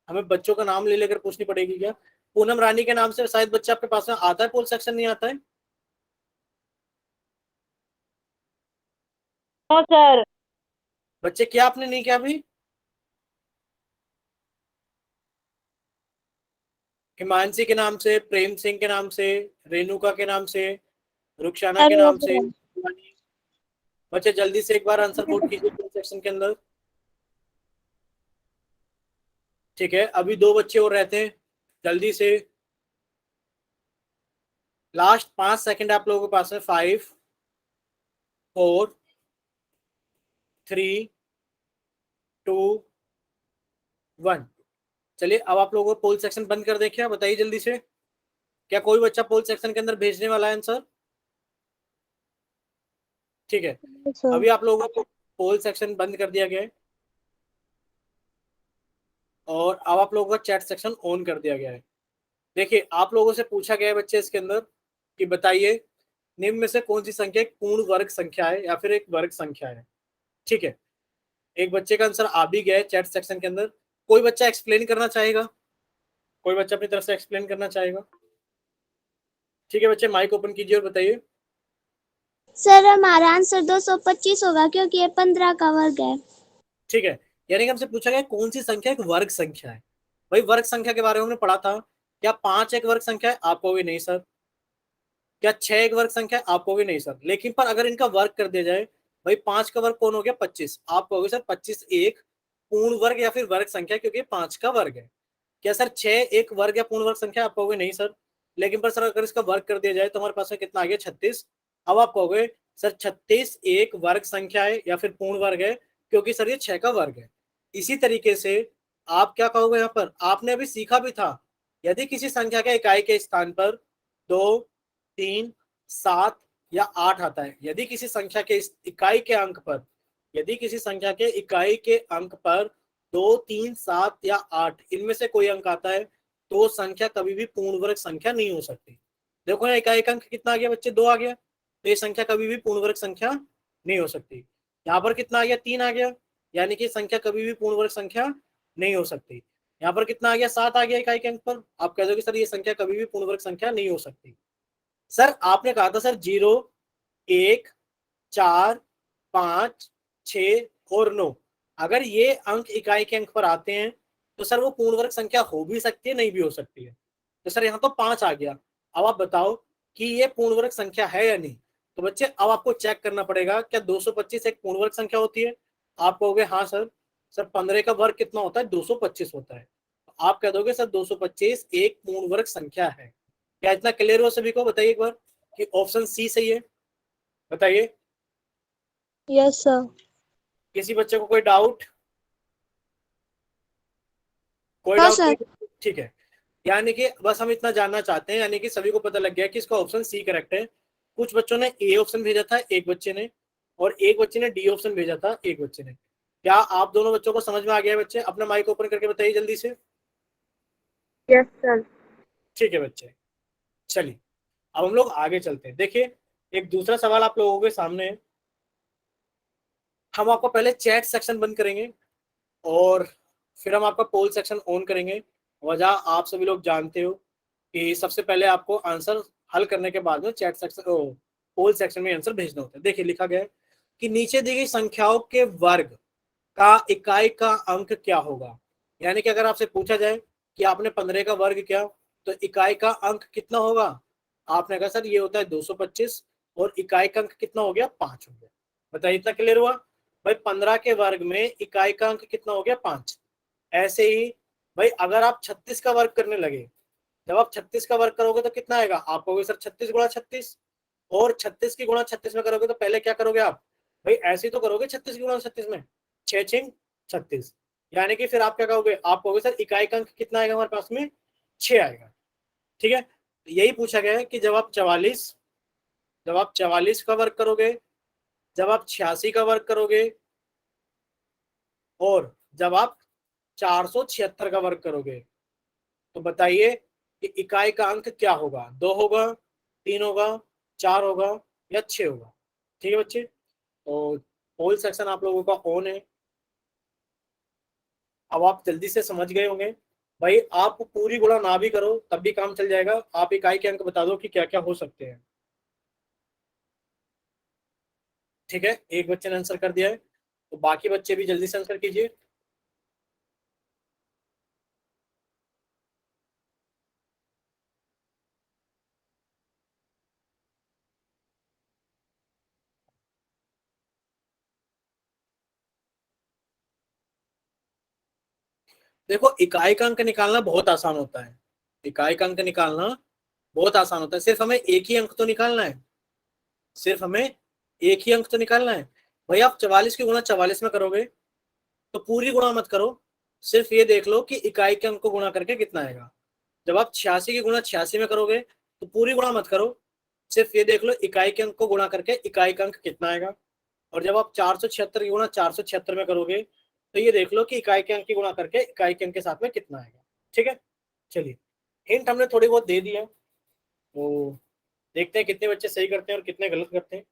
हमें बच्चों का नाम ले लेकर पूछनी पड़ेगी क्या? पूनम रानी के नाम से शायद बच्चा आपके पास में आता है, पोल सेक्शन नहीं आता है? No sir. बच्चे क्या आपने नहीं किया अभी? हिमांशी के नाम से, प्रेम सिंह के नाम से, रेणुका के नाम से, रुखसाना के अरे नाम से। ओके। बच्चे जल्दी से एक बार आंसर वोट कीजिए पोल सेक्शन के अंदर। ठीक है, अभी 2 बच्चे और रहते हैं, जल्दी से। लास्ट 5 सेकंड आप लोगों के पास है। 5 4 3 2 1। चलिए अब आप लोगों को पोल सेक्शन बंद कर दें क्या? बताइए जल्दी से, क्या कोई बच्चा पोल सेक्शन के अंदर भेजने वाला है आंसर? ठीक है, अभी आप लोगों को पोल सेक्शन बंद कर दिया गया है और अब आप लोगों का चैट सेक्शन ऑन कर दिया गया है। देखिए आप लोगों से पूछा गया है बच्चे इसके अंदर कि बताइए निम्न में से कौन सी संख्या एक पूर्ण वर्ग संख्या है या फिर एक वर्ग संख्या है। ठीक है, एक बच्चे का आंसर आ भी गया है चैट सेक्शन के अंदर। कोई बच्चा एक्सप्लेन करना चाहेगा? कोई बच्चा अपनी तरफ से एक्सप्लेन करना चाहेगा? ठीक है बच्चे, माइक ओपन कीजिए और बताइए। सर हमारा आंसर 225 होगा क्योंकि ये 15 का वर्ग है। ठीक है, यानी कि हमसे पूछा गया कौन सी संख्या एक वर्ग संख्या है। भाई वर्ग संख्या के बारे में हमने पढ़ा था, क्या 5 एक वर्ग संख्या है? आप कहोगे नहीं सर। क्या 6 एक वर्ग संख्या है? आप कहोगे नहीं सर। लेकिन पर अगर इनका वर्ग कर दिया जाए, भाई 5 का वर्ग कौन हो गया? 25। आप कहोगे सर 25 एक पूर्ण वर्ग या फिर वर्ग संख्या क्योंकि 5 का वर्ग है। क्या सर 6 एक वर्ग या पूर्ण वर्ग संख्या? आप कहोगे नहीं सर। लेकिन पर सर अगर इसका वर्ग कर दिया जाए तो हमारे पास में कितना आ गया? 36। अब आप कहोगे सर 36 एक वर्ग संख्या है या फिर पूर्ण वर्ग है क्योंकि सर ये 6 का वर्ग है। इसी तरीके से आप क्या कहोगे? यहाँ पर आपने अभी सीखा भी था, यदि किसी संख्या के इकाई के स्थान पर 2 3 7 या 8 आता है, यदि किसी संख्या के इकाई के अंक पर, यदि किसी संख्या के इकाई के अंक पर 2 3 7 या 8 इनमें से कोई अंक आता है तो संख्या कभी भी पूर्ण वर्ग संख्या नहीं हो सकती। देखो ना इकाई का अंक कितना आ गया बच्चे? 2 आ गया, तो ये संख्या कभी भी पूर्ण वर्ग संख्या नहीं हो सकती। यहाँ पर कितना आ गया? 3 आ गया, यानी कि संख्या कभी भी पूर्ण वर्ग संख्या नहीं हो सकती। यहाँ पर कितना आ गया? 7 आ गया इकाई के अंक पर। आप कह दोगे सर ये संख्या कभी भी पूर्ण वर्ग संख्या नहीं हो सकती। सर आपने कहा था सर 0 1 4 5 6 और 9, अगर ये अंक इकाई के अंक पर आते हैं तो सर वो पूर्ण वर्ग संख्या हो भी सकती है, नहीं भी हो सकती है। तो सर यहाँ तो 5 आ गया। अब आप बताओ कि ये पूर्ण वर्ग संख्या है या नहीं। तो बच्चे अब आपको चेक करना पड़ेगा, क्या 225 एक पूर्ण वर्ग संख्या होती है? आप कहोगे हाँ सर। सर 15 का वर्ग कितना होता है? 225 होता है। आप कह दोगे सर 225 एक पूर्ण वर्ग संख्या है। क्या इतना क्लियर हो सभी को? बताइए एक बार कि ऑप्शन सी सही है। बताइए, यस सर। किसी बच्चे को कोई डाउट? कोई हाँ डाउट सर। नहीं? ठीक है, यानी कि बस हम इतना जानना चाहते हैं, यानी कि सभी को पता लग गया कि इसका ऑप्शन सी करेक्ट है। कुछ बच्चों ने ए ऑप्शन भेजा था एक बच्चे ने, और एक बच्चे ने डी ऑप्शन भेजा था एक बच्चे ने। क्या आप दोनों बच्चों को समझ में आ गया है? बच्चे अपना माइक ओपन करके बताइए जल्दी से। Yes sir. ठीक है बच्चे, चलिए अब हम लोग आगे चलते हैं। देखिए एक दूसरा सवाल आप लोगों के सामने है। हम आपको पहले चैट सेक्शन बंद करेंगे और फिर हम आपका पोल सेक्शन ऑन करेंगे। वजह आप सभी लोग जानते हो कि सबसे पहले आपको आंसर हल करने के बाद में चैट सेक्शन पोल सेक्शन में आंसर भेजना होता है। देखिए लिखा गया है कि नीचे दी गई संख्याओं के वर्ग का इकाई का अंक क्या होगा। यानी कि अगर आपसे पूछा जाए कि आपने 15 का वर्ग किया तो इकाई का अंक कितना होगा? आपने कहा सर ये होता है 225 और इकाई का अंक कितना हो गया 5 हो गया। बताइए इतना क्लियर हुआ भाई। 15 के वर्ग में इकाई का अंक कितना हो गया 5। ऐसे ही भाई अगर आप 36 का वर्ग करने लगे, जब आप 36 का वर्ग करोगे तो कितना आएगा, आप कहोगे सर 36 गुणा 36, और 36 की गुणा 36 में करोगे तो पहले क्या करोगे आप भाई, ऐसे ही तो करोगे 36 की गुणा 36 में, 6 6 36, यानी कि फिर आप क्या कहोगे, आप कहोगे सर इकाई का अंक कितना आएगा हमारे पास में 6 आएगा। ठीक है, यही पूछा गया है कि जब आप 44 का वर्ग करोगे, जब आप 86 का वर्ग करोगे, और जब आप 476 का वर्ग करोगे, तो बताइए कि इकाई का अंक क्या होगा, 2 होगा, 3 होगा, 4 होगा या 6 होगा। ठीक है बच्चे, तो पोल सेक्शन आप लोगों का ऑन है। अब आप जल्दी से समझ गए होंगे भाई, आप पूरी गुणा ना भी करो तब भी काम चल जाएगा, आप इकाई के अंक बता दो कि क्या क्या हो सकते हैं। ठीक है, एक बच्चे ने आंसर कर दिया है, तो बाकी बच्चे भी जल्दी से आंसर कीजिए। देखो इकाई का अंक निकालना बहुत आसान होता है, इकाई का अंक निकालना बहुत आसान होता है, सिर्फ हमें एक ही अंक तो निकालना है, सिर्फ हमें एक ही अंक तो निकालना है। भाई आप 44 की गुणा 44 में करोगे तो पूरी गुणा मत करो, सिर्फ ये देख लो कि इकाई के अंक को गुणा करके कितना आएगा। जब आप 86 की गुणा 86 में करोगे तो पूरी गुणा मत करो, सिर्फ ये देख लो इकाई के अंक को गुणा करके इकाई का अंक कितना आएगा। और जब आप 476 की गुणा 476 में करोगे तो ये देख लो कि इकाई के अंक की गुणा करके इकाई के अंक के साथ में कितना आएगा। ठीक है, चलिए हिंट हमने थोड़ी बहुत दे दी है, तो देखते हैं कितने बच्चे सही करते हैं और कितने गलत करते हैं।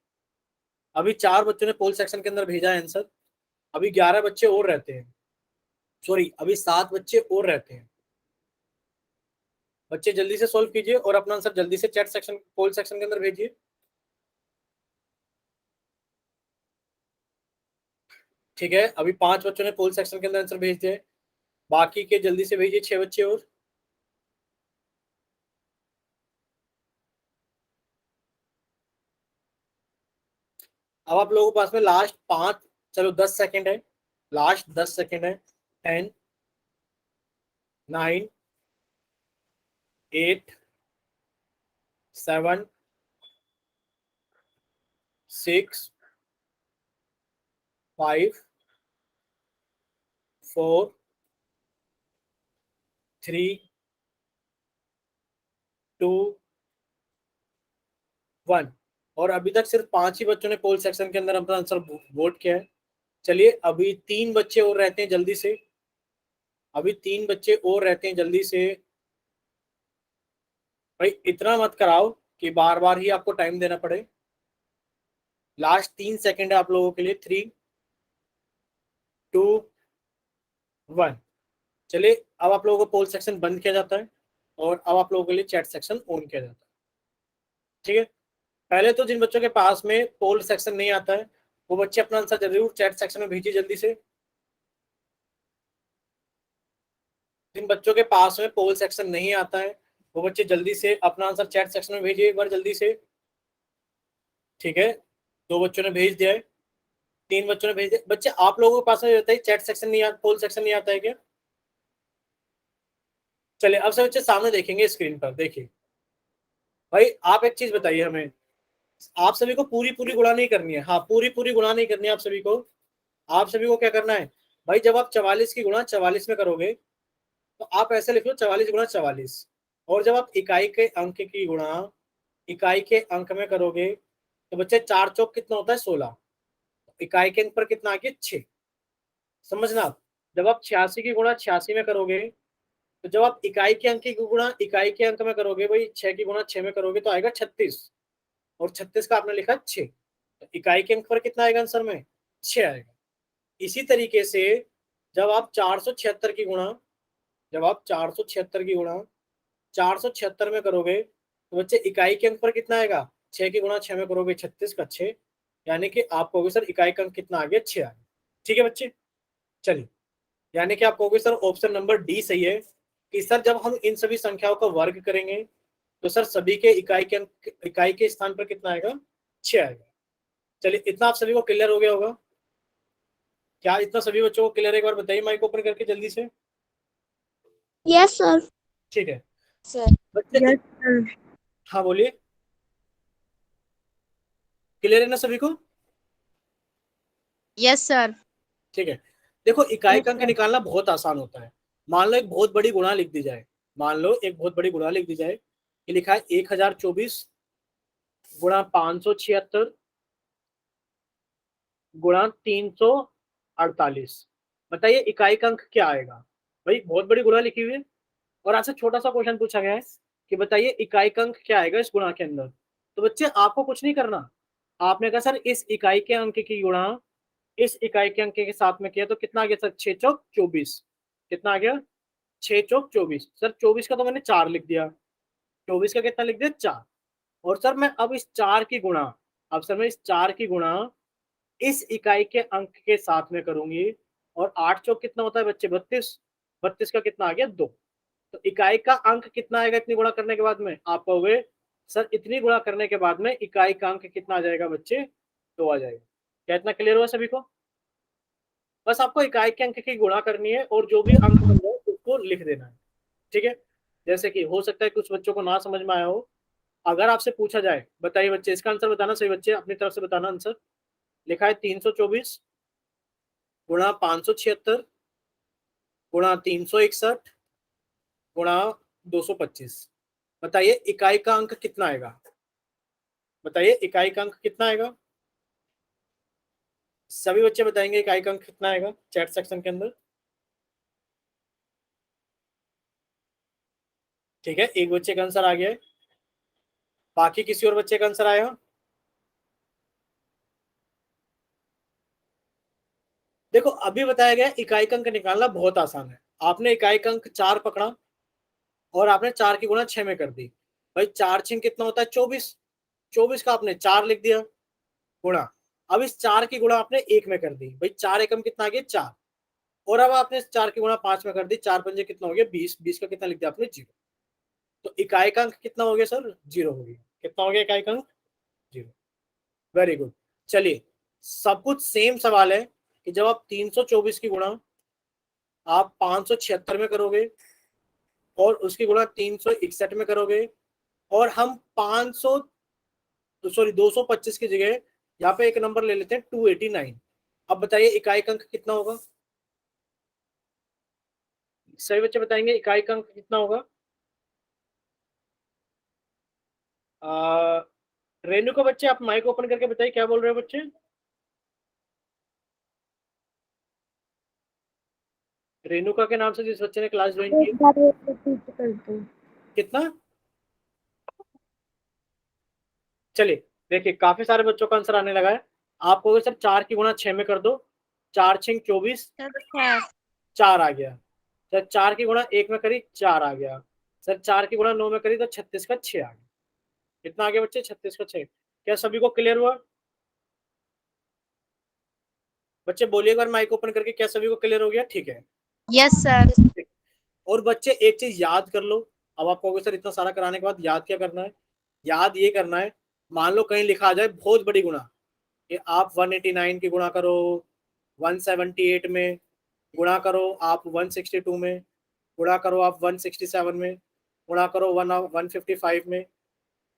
अभी 4 बच्चों ने पोल सेक्शन के अंदर भेजा है आंसर, अभी 11 बच्चे और रहते हैं, सॉरी अभी 7 बच्चे और रहते हैं। बच्चे जल्दी से सॉल्व कीजिए और अपना आंसर जल्दी से चैट सेक्शन पोल सेक्शन के अंदर भेजिए। ठीक है, अभी 5 बच्चों ने पोल सेक्शन के अंदर आंसर भेज दिया है, बाकी के जल्दी से भेजिए 6 बच्चे और। अब आप लोगों के पास में लास्ट 5, चलो 10 सेकेंड है, लास्ट 10 सेकेंड है। 10 9 8 7 6 5 4 3 2 1। और अभी तक सिर्फ 5 ही बच्चों ने पोल सेक्शन के अंदर अपना आंसर वोट किया है। चलिए अभी 3 बच्चे और रहते हैं, जल्दी से अभी 3 बच्चे और रहते हैं, जल्दी से। भाई इतना मत कराओ कि बार बार ही आपको टाइम देना पड़े। लास्ट 3 सेकंड है आप लोगों के लिए, 3 2 1। चलिए अब आप लोगों को पोल सेक्शन बंद किया जाता है और अब आप लोगों के लिए चैट सेक्शन ऑन किया जाता है। ठीक है, पहले तो जिन बच्चों के पास में पोल सेक्शन नहीं आता है वो बच्चे अपना आंसर जरूर चैट सेक्शन में भेजिए जल्दी से। जिन बच्चों के पास में पोल सेक्शन नहीं आता है वो बच्चे जल्दी से अपना आंसर चैट सेक्शन में भेजिए एक बार जल्दी से। ठीक है, 2 बच्चों ने भेज दिया है, 3 बच्चों ने भेज दिया। बच्चे आप लोगों के पास में रहता है चैट सेक्शन नहीं आता, पोल सेक्शन नहीं आता है क्या? चलिए अब सब बच्चे सामने देखेंगे स्क्रीन पर, देखिए भाई आप एक चीज बताइए हमें, आप सभी को पूरी पूरी गुणा नहीं करनी है, हाँ पूरी पूरी गुणा नहीं करनी है आप सभी को। आप सभी को क्या करना है भाई, जब आप 44 की गुणा 44 में करोगे तो आप ऐसे लिख लो 44 गुणा 44, और जब आप इकाई के अंक की गुणा इकाई के अंक में करोगे तो बच्चे 4 चौक कितना होता है 16, इकाई के अंक पर कितना आ गया 6। समझना आप, जब आप 86 की गुणा 86 में करोगे तो जब आप इकाई के अंक की गुणा इकाई के अंक में करोगे भाई 6 की गुणा 6 में करोगे तो आएगा 36, और 36 का आपने लिखा 6, तो इकाई के अंक पर कितना आएगा आंसर में 6 आएगा। इसी तरीके से जब आप 476 की गुणा जब आप 476 की गुणा 476 में करोगे तो बच्चे इकाई के अंक पर कितना आएगा, 6 की गुणा 6 में करोगे 36 का 6, यानी कि आप कहोगे सर इकाई का अंक कितना आ गया 6 आ गया। ठीक है बच्चे, चलिए यानी कि आप कहोगे सर ऑप्शन नंबर डी सही है कि सर जब हम इन सभी संख्याओं का वर्ग करेंगे तो सर सभी के इकाई के स्थान पर कितना आएगा? 6 आएगा। चलिए, इतना आप सभी को क्लियर हो गया होगा? क्या इतना सभी बच्चों को क्लियर है? एक बार बताइए माइक ओपन करके जल्दी से। Yes sir. ठीक है सर। बच्चे। Yes sir. हाँ बोलिए, क्लियर है ना सभी को? Yes sir. ठीक है, देखो इकाई Yes, का अंक sir. निकालना बहुत आसान होता है। मान लो एक बहुत बड़ी गुणा लिख दी जाए, मान लो एक बहुत बड़ी गुणा लिख दी जाए कि लिखा है 1024 गुणा 576 गुणा 348। बताइए इकाई का अंक क्या आएगा? भाई बहुत बड़ी गुणा लिखी हुई है और आपसे छोटा सा क्वेश्चन पूछा गया है कि बताइए इकाई का अंक क्या आएगा इस गुणा के अंदर। तो बच्चे आपको कुछ नहीं करना, आपने कहा सर इस इकाई के अंक की गुणा इस इकाई के अंक के साथ में किया तो कितना आ गया सर? 6 चौक 24। कितना आ गया? 6 चौक 24। सर 24 का तो मैंने 4 लिख दिया, 24 का कितना लिख दिया? 4। और सर मैं अब इस 4 की गुणा अब सर मैं इस 4 की गुणा इस इकाई के अंक के साथ में करूंगी। और 8 चौक कितना होता है बच्चे? 32। 32 का कितना आ गया? 2। तो इकाई का अंक कितना आएगा इतनी गुणा करने के बाद में? आप कहोगे सर इतनी गुणा करने के बाद में इकाई का अंक कितना आ जाएगा बच्चे? 2 आ जाएगा। क्या इतना क्लियर हुआ सभी को? बस आपको इकाई के अंक की गुणा करनी है और जो भी अंक बन जाए उसको लिख देना है। ठीक है, जैसे कि हो सकता है कुछ बच्चों को ना समझ में आया हो। अगर आपसे पूछा जाए, बताइए बच्चे इसका आंसर बताना, सही बच्चे अपनी तरफ से बताना आंसर। लिखा है 324 गुणा 576 गुणा 361 गुणा 225। बताइए इकाई का अंक कितना आएगा? बताइए इकाई का अंक कितना आएगा? सभी बच्चे बताएंगे इकाई का अंक कितना आएगा चैट सेक्शन के अंदर। ठीक है, एक बच्चे का आंसर आ गया है, बाकी किसी और बच्चे का आंसर आएगा? देखो अभी बताया गया इकाई का अंक निकालना बहुत आसान है। आपने इकाई का अंक 4 पकड़ा और आपने 4 की गुणा 6 में कर दी। भाई 4 6 कितना होता है? 24। 24 का आपने 4 लिख दिया गुणा। अब इस 4 की गुणा आपने 1 में कर दी। भाई 4 एकम कितना आ गया? 4। और अब आपने इस 4 की गुणा 5 में कर दी। 4 पंजे कितना हो गया? 20। 20 का कितना लिख दिया आपने? 0। तो इकाई का अंक कितना हो गया सर? 0 हो गया। कितना हो गया इकाई का अंक? 0। Very good. चलिए, सब कुछ सेम सवाल है कि जब आप 324 की गुणा आप 576 में करोगे और उसकी गुणा 361 में करोगे और हम 500 सॉरी 225 की जगह यहाँ पे एक नंबर ले लेते हैं 289। अब बताइए इकाई का अंक कितना होगा? सभी बच्चे बताएंगे इकाई का अंक कितना होगा? रेनू को बच्चे आप माइक ओपन करके बताइए क्या बोल रहे हो बच्चे? रेणुका के नाम से जिस बच्चे ने क्लास ज्वाइन की, एक बार रिपीट कर दो। कितना? चलिए देखिए काफी सारे बच्चों का आंसर आने लगा है। आप कहोगे सर 4 की गुणा 6 में कर दो, 4 6 24, 4 आ गया। सर 4 की गुणा 1 में करी, 4 आ गया। सर 4 की गुणा 9 में करी तो 36 का 6 आ गया। कितना आ गया बच्चे? 36 का 6। क्या सभी को क्लियर हुआ? बच्चे बोलिए एक बार माइक ओपन करके, क्या सभी को क्लियर हो गया? ठीक है। Yes sir. और बच्चे एक चीज याद कर लो। अब आप कहोगे सर इतना सारा कराने के बाद याद क्या करना है? याद ये करना है, मान लो कहीं लिखा आ जाए बहुत बड़ी गुणा कि आप 189 की गुणा करो 178 में, गुणा करो आप 162 में, गुणा करो आप 167 में, गुणा करो 155 में,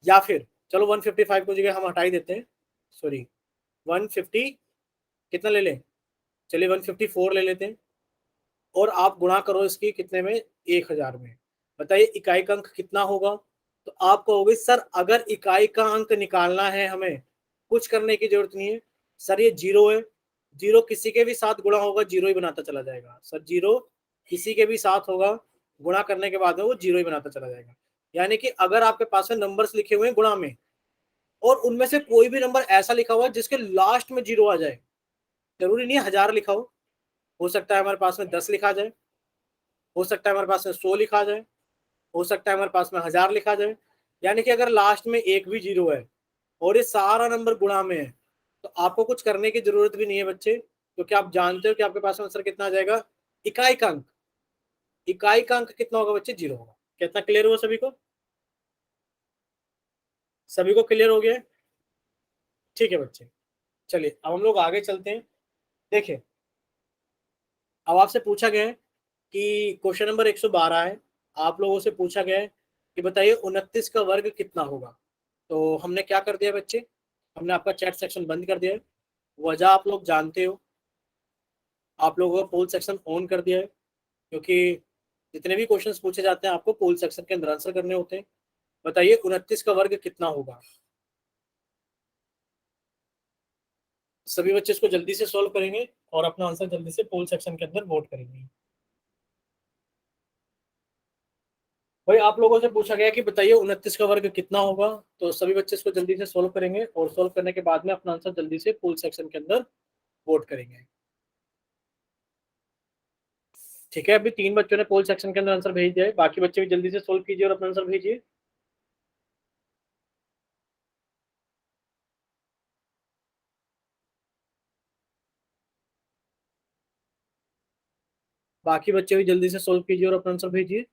या फिर चलो 155 को जगह हम हटा ही देते हैं, सॉरी 150 कितना ले लें? चलिए 154 ले लेते हैं और आप गुणा करो इसकी कितने में? 1000 में। बताइए इकाई का अंक कितना होगा? तो आप कहोगे सर अगर इकाई का अंक निकालना है हमें कुछ करने की जरूरत नहीं है सर, ये 0 है। 0 किसी के भी साथ गुणा होगा 0 ही बनाता चला जाएगा सर। 0 किसी के भी साथ होगा, गुणा करने के बाद में वो 0 ही बनाता चला जाएगा। यानी कि अगर आपके पास में नंबर्स लिखे हुए हैं गुणा में और उनमें से कोई भी नंबर ऐसा लिखा हुआ है जिसके लास्ट में 0 आ जाए, जरूरी नहीं है 1000 लिखा हो सकता है हमारे पास में 10 लिखा जाए, हो सकता है हमारे पास में 100 लिखा जाए, हो सकता है हमारे पास में 1000 लिखा जाए। यानी कि अगर लास्ट में एक भी 0 है और ये सारा नंबर गुणा में है तो आपको कुछ करने की जरूरत भी नहीं है बच्चे, क्योंकि आप जानते हो कि आपके पास में आंसर कितना आ जाएगा? इकाई का अंक। इकाई का अंक कितना होगा बच्चे? 0 होगा। कितना क्लियर हुआ सभी को? सभी को क्लियर हो गया? ठीक है बच्चे, चलिए अब हम लोग आगे चलते हैं। देखिए अब आपसे पूछा गया है कि क्वेश्चन नंबर 112 है, आप लोगों से पूछा गया है कि बताइए 29 का वर्ग कितना होगा। तो हमने क्या कर दिया बच्चे, हमने आपका चैट सेक्शन बंद कर दिया है। वजह आप लोग जानते हो, आप लोगों का पोल सेक्शन ऑन कर दिया है, क्योंकि जितने भी क्वेश्चंस पूछे जाते हैं आपको पोल सेक्शन के अंदर आंसर करने होते हैं। बताइए 29 का वर्ग कितना होगा। सभी बच्चे इसको जल्दी से सॉल्व करेंगे और अपना आंसर जल्दी से पोल सेक्शन के अंदर वोट करेंगे। भाई आप लोगों से पूछा गया कि बताइए 29 का वर्ग कितना होगा, तो सभी बच्चे इसको जल्दी से सोल्व करेंगे और सोल्व करने के बाद में अपना आंसर जल्दी से पोल सेक्शन के अंदर वोट करेंगे। ठीक है, अभी 3 बच्चों ने पोल सेक्शन के अंदर आंसर भेज दिया है, बाकी बच्चे भी जल्दी से सोल्व कीजिए और अपना आंसर भेजिए। बाकी बच्चे भी जल्दी से सोल्व कीजिए और अपना आंसर भेजिए।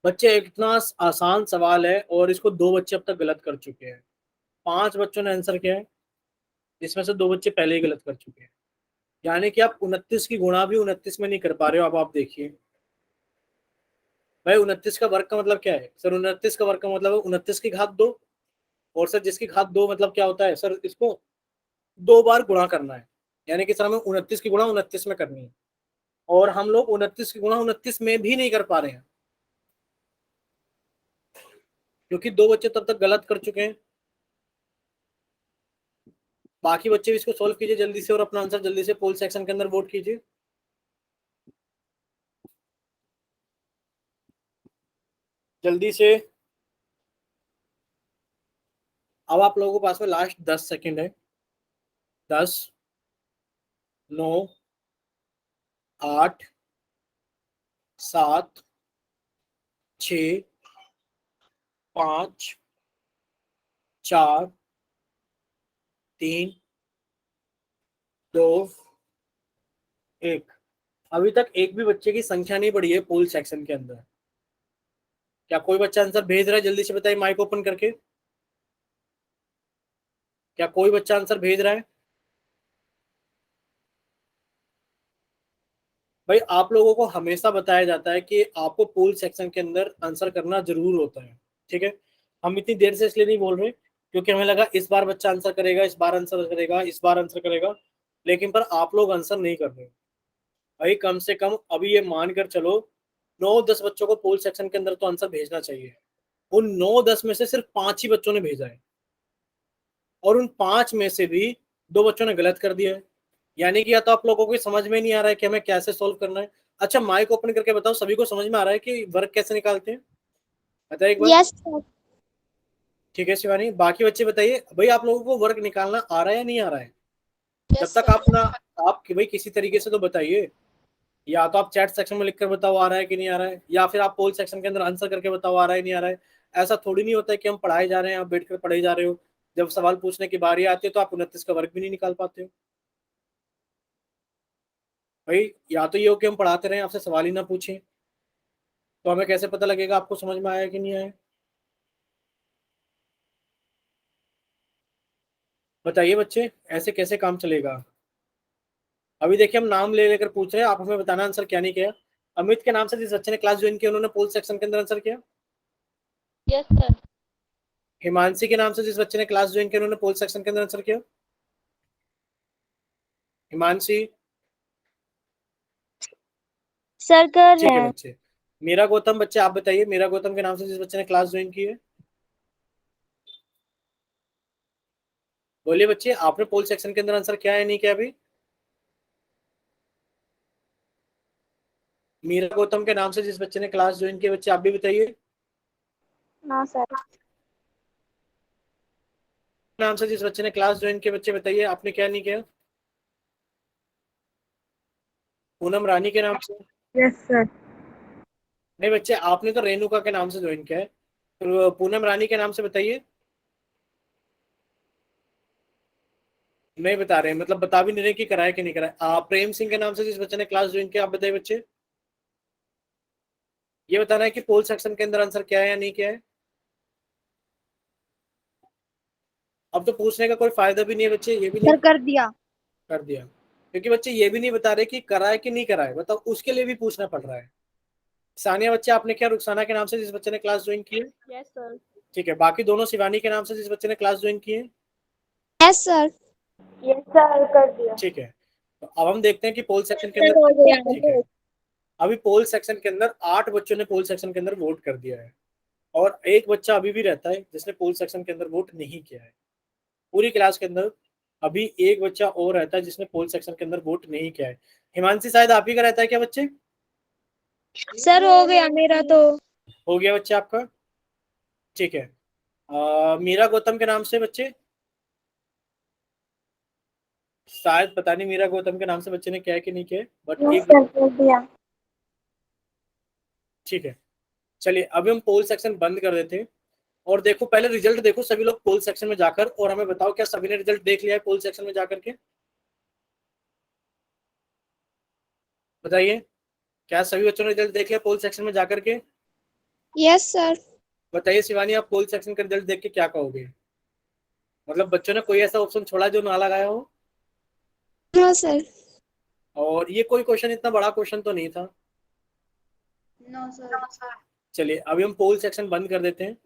बच्चे इतना आसान सवाल है और इसको 2 बच्चे अब तक गलत कर चुके हैं। 5 बच्चों ने आंसर किया है, जिसमें से 2 बच्चे पहले ही गलत कर चुके हैं। यानी कि आप 29 की गुणा भी 29 में नहीं कर पा रहे हो। अब आप देखिए भाई 29 का वर्ग का मतलब क्या है सर, 29 का वर्ग का मतलब है 29 की घात 2। और सर जिसकी घात 2 मतलब क्या होता है सर, इसको 2 बार गुणा करना है। यानी कि सर हमें 29 की गुणा 29 में करनी है, और हम लोग 29 की गुणा 29 में भी नहीं कर पा रहे हैं, क्योंकि 2 बच्चे तब तक गलत कर चुके हैं। बाकी बच्चे भी इसको सोल्व कीजिए जल्दी से और अपना आंसर जल्दी से पोल सेक्शन के अंदर वोट कीजिए। जल्दी से। अब आप लोगों के पास में लास्ट 10 सेकेंड है। 10, 9, 8, 7, 6, 5, 4, 3, 2, 1। अभी तक एक भी बच्चे की संख्या नहीं बढ़ी है पोल सेक्शन के अंदर। क्या कोई बच्चा आंसर भेज रहा है? जल्दी से बताइए माइक ओपन करके। क्या कोई बच्चा आंसर भेज रहा है? भाई आप लोगों को हमेशा बताया जाता है कि आपको पोल सेक्शन के अंदर आंसर करना जरूर होता है। ठीक है, हम इतनी देर से इसलिए नहीं बोल रहे क्योंकि हमें लगा इस बार बच्चा आंसर करेगा, इस बार आंसर करेगा, इस बार आंसर करेगा, लेकिन पर आप लोग आंसर नहीं कर रहे। भाई कम से कम अभी ये मान कर चलो 9-10 बच्चों को पोल सेक्शन के अंदर तो आंसर भेजना चाहिए। उन 9-10 में से सिर्फ 5 ही बच्चों ने भेजा है, और उन 5 में से भी 2 बच्चों ने गलत कर दिया है। यानी कि या तो आप लोगों को समझ में नहीं आ रहा है कि हमें कैसे सोल्व करना है। अच्छा माइक ओपन करके बताओ, सभी को समझ में आ रहा है कि वर्क कैसे निकालते हैं? बताइए एक बार। Yes sir. ठीक है शिवानी, बाकी बच्चे बताइए भाई आप लोगों को वर्क निकालना आ रहा है या नहीं आ रहा है? जब Yes, तक sir. आप ना, आप भाई किसी तरीके से तो बताइए। या तो आप चैट सेक्शन में लिखकर बताओ आ रहा है कि नहीं आ रहा है, या फिर आप पोल सेक्शन के अंदर आंसर करके बताओ आ रहा है नहीं आ रहा है। ऐसा थोड़ी नहीं होता है कि हम पढ़ाए जा रहे हैं, आप बैठ कर पढ़ाई जा रहे हो, जब सवाल पूछने की बारी आती है तो आप 29 का वर्ग भी नहीं निकाल पाते हो। भाई या तो ये हो कि हम पढ़ाते रहे आपसे सवाल ही ना पूछें, तो हमें कैसे पता लगेगा आपको समझ में आया कि नहीं आया? बताइए बच्चे, ऐसे कैसे काम चलेगा? अभी देखिए हम नाम ले लेकर पूछ रहे हैं, आप हमें बताना आंसर क्या नहीं किया। अमित के नाम से जिस बच्चे ने क्लास ज्वाइन किया उन्होंने पोल सेक्शन के अंदर आंसर किया। Yes, sir. हिमांशी के नाम से जिस बच्चे ने क्लास ज्वाइन किया उन्होंने पोल सेक्शन के अंदर आंसर किया। हिमांशी। सर कर ठीक रहे है हैं। बच्चे। मीरा गौतम, बच्चे आप बताइए मीरा गौतम के नाम से जिस बच्चे ने क्लास ज्वाइन की है। बोलिए बच्चे, आपने पोल सेक्शन के अंदर आंसर किया है नहीं किया अभी? मीरा गौतम के नाम से जिस बच्चे ने क्लास ज्वाइन की, बच्चे आप भी बताइए। हाँ सर। नाम से जिस बच्चे ने क्लास ज्वाइन किया, बच्चे बताइए आपने क्या नहीं किया। पूनम रानी के नाम से। Yes, sir. नहीं बच्चे, आपने तो रेणुका के नाम से ज्वाइन किया है, तो पूनम रानी के नाम से बताइए। नहीं बता रहे, मतलब बता भी नहीं रहे कि कराए कि नहीं कराए। प्रेम सिंह के नाम से जिस बच्चे ने क्लास ज्वाइन किया, आप बताइए बच्चे, ये बताना है कि पोल सेक्शन के अंदर आंसर क्या है या नहीं क्या है। अब तो पूछने का कोई फायदा भी नहीं है बच्चे, ये भी नहीं सर कर दिया। कर दिया, क्योंकि बच्चे ये भी नहीं बता रहे कि कराए कि नहीं कराए, बताओ उसके लिए भी पूछना पड़ रहा है। सानिया बच्चे आपने क्या रुखसाना के नाम से जिस बच्चे ने क्लास ज्वाइन की है, Yes, sir. ठीक है, बाकी दोनों शिवानी के नाम से जिस बच्चे ने क्लास ज्वाइन की है, यस सर। Yes, sir. कर दिया. ठीक है। तो अब हम देखते हैं कि पोल सेक्शन के सर अंदर, हो गया। ठीक है, अभी पोल सेक्शन के अंदर 8 बच्चों ने पोल सेक्शन के अंदर वोट कर दिया है, और एक बच्चा अभी भी रहता है जिसने पोल सेक्शन के अंदर वोट नहीं किया है। पूरी क्लास के अंदर अभी एक बच्चा और रहता है जिसने पोल सेक्शन के अंदर वोट नहीं किया है। हिमांशी शायद आप ही का रहता है क्या बच्चे? सर हो गया मेरा तो। हो गया बच्चे आपका, ठीक है। मीरा गौतम के नाम से बच्चे, शायद पता नहीं मीरा गौतम के नाम से बच्चे ने किया है कि नहीं किया है, बट यस एक, सर कर दिया। ठीक है। चलिए अभी हम पोल सेक्शन बंद कर देते हैं, और देखो पहले रिजल्ट देखो सभी लोग पोल सेक्शन में जाकर, और हमें बताओ क्या सभी ने रिजल्ट देख लिया है पोल सेक्शन में जाकर के? बताइए, क्या सभी बच्चों ने रिजल्ट देख लिया पोल सेक्शन में जाकर के? Yes sir. बताइए शिवानी, आप पोल सेक्शन का रिजल्ट देख के क्या कहोगे? मतलब बच्चों ने कोई ऐसा ऑप्शन छोड़ा जो ना लगाया हो? No sir. और ये कोई क्वेश्चन इतना बड़ा क्वेश्चन तो नहीं था। No sir. चलिए अभी हम पोल सेक्शन बंद कर देते हैं,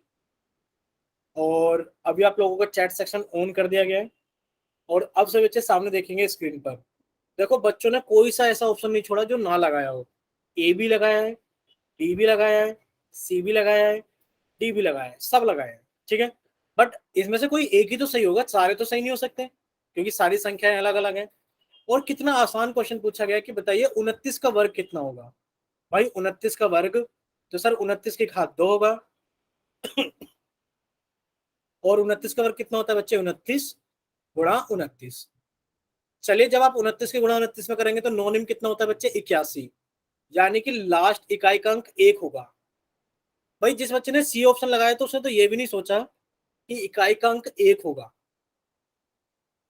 और अभी आप लोगों का चैट सेक्शन ऑन कर दिया गया है, और अब से बच्चे सामने देखेंगे स्क्रीन पर। देखो बच्चों ने कोई सा ऐसा ऑप्शन नहीं छोड़ा जो ना लगाया हो। ए भी लगाया है, बी भी लगाया है, सी भी लगाया है, डी भी लगाया है, सब लगाया है, ठीक है। बट इसमें से कोई एक ही तो सही होगा, सारे तो सही नहीं हो सकते, क्योंकि सारी संख्याएं अलग अलग हैं। और कितना आसान क्वेश्चन पूछा गया है कि बताइए 29 का वर्ग कितना होगा। भाई 29 का वर्ग, तो सर 29 की घात 2 होगा। और 29 का वर्ग कितना होता है बच्चे? 29 गुणा 29। चलिए जब आप 29 के गुणा 29 में करेंगे तो नौनिम कितना होता है बच्चे? 81, यानी कि लास्ट इकाई का अंक 1 होगा। भाई जिस बच्चे ने सी ऑप्शन लगाया तो उसने तो ये भी नहीं सोचा कि इकाई का अंक 1 होगा।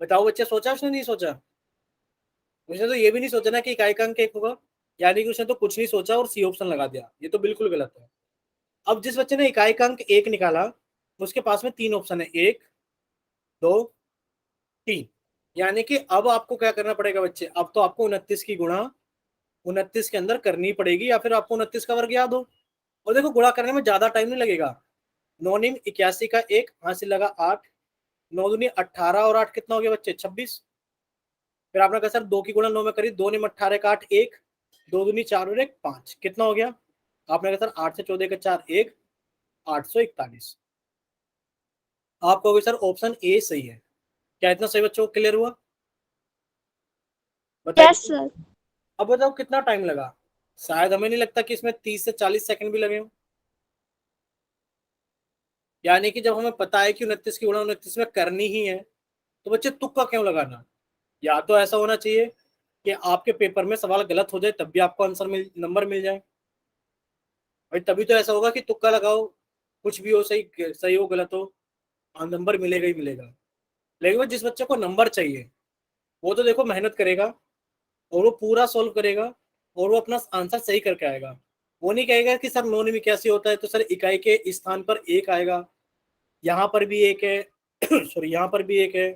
बताओ बच्चे, सोचा उसने? नहीं सोचा। उसने तो ये भी नहीं सोचा ना कि इकाई का अंक 1 होगा, यानी कि उसने तो कुछ नहीं सोचा और सी ऑप्शन लगा दिया, ये तो बिल्कुल गलत है। अब जिस बच्चे ने इकाई का अंक 1 निकाला, उसके पास में 3 ऑप्शन है, 1 2 3, यानी कि अब आपको क्या करना पड़ेगा बच्चे? अब तो आपको 29 की गुणा 29 के अंदर करनी पड़ेगी, या फिर आपको 29 का वर्ग याद हो। और देखो गुणा करने में ज्यादा टाइम नहीं लगेगा। 9 निम 81 का 1 हासिल लगा 8, 9 दूनी 18, और 8 कितना हो गया बच्चे? 26। फिर आपने कहा सर 2 की गुणा 9 में करी, 2 निम 18 का 8 1, 2 दूनी 4 और 1 5, कितना हो गया? आपने कहा सर 8 से 14 का 4 1, 841। आप कहोगे सर ऑप्शन ए सही है। क्या इतना सही बच्चों को क्लियर हुआ? यस बताइए। सर। अब बताओ कितना टाइम लगा? शायद हमें नहीं लगता कि इसमें 30 से 40 सेकंड भी लगे हों। यानी कि जब हमें पता है कि 29 की गुणा 29 में करनी ही है, तो बच्चे तुक्का क्यों लगाना? या तो ऐसा होना चाहिए कि आपके पेपर में सवाल गलत हो जाए तब भी आपको आंसर नंबर मिल जाए। भाई तभी तो ऐसा होगा कि तुक्का लगाओ, कुछ भी हो, सही सही हो गलत हो, नंबर मिलेगा ही मिलेगा। लेकिन वो जिस बच्चे को नंबर चाहिए, वो तो देखो मेहनत करेगा, और वो पूरा सोल्व करेगा, और वो अपना आंसर सही करके आएगा। वो नहीं कहेगा कि सर 9 में कैसे होता है, तो सर इकाई के स्थान पर 1 आएगा, यहाँ पर भी 1 है, सॉरी यहाँ पर भी 1 है,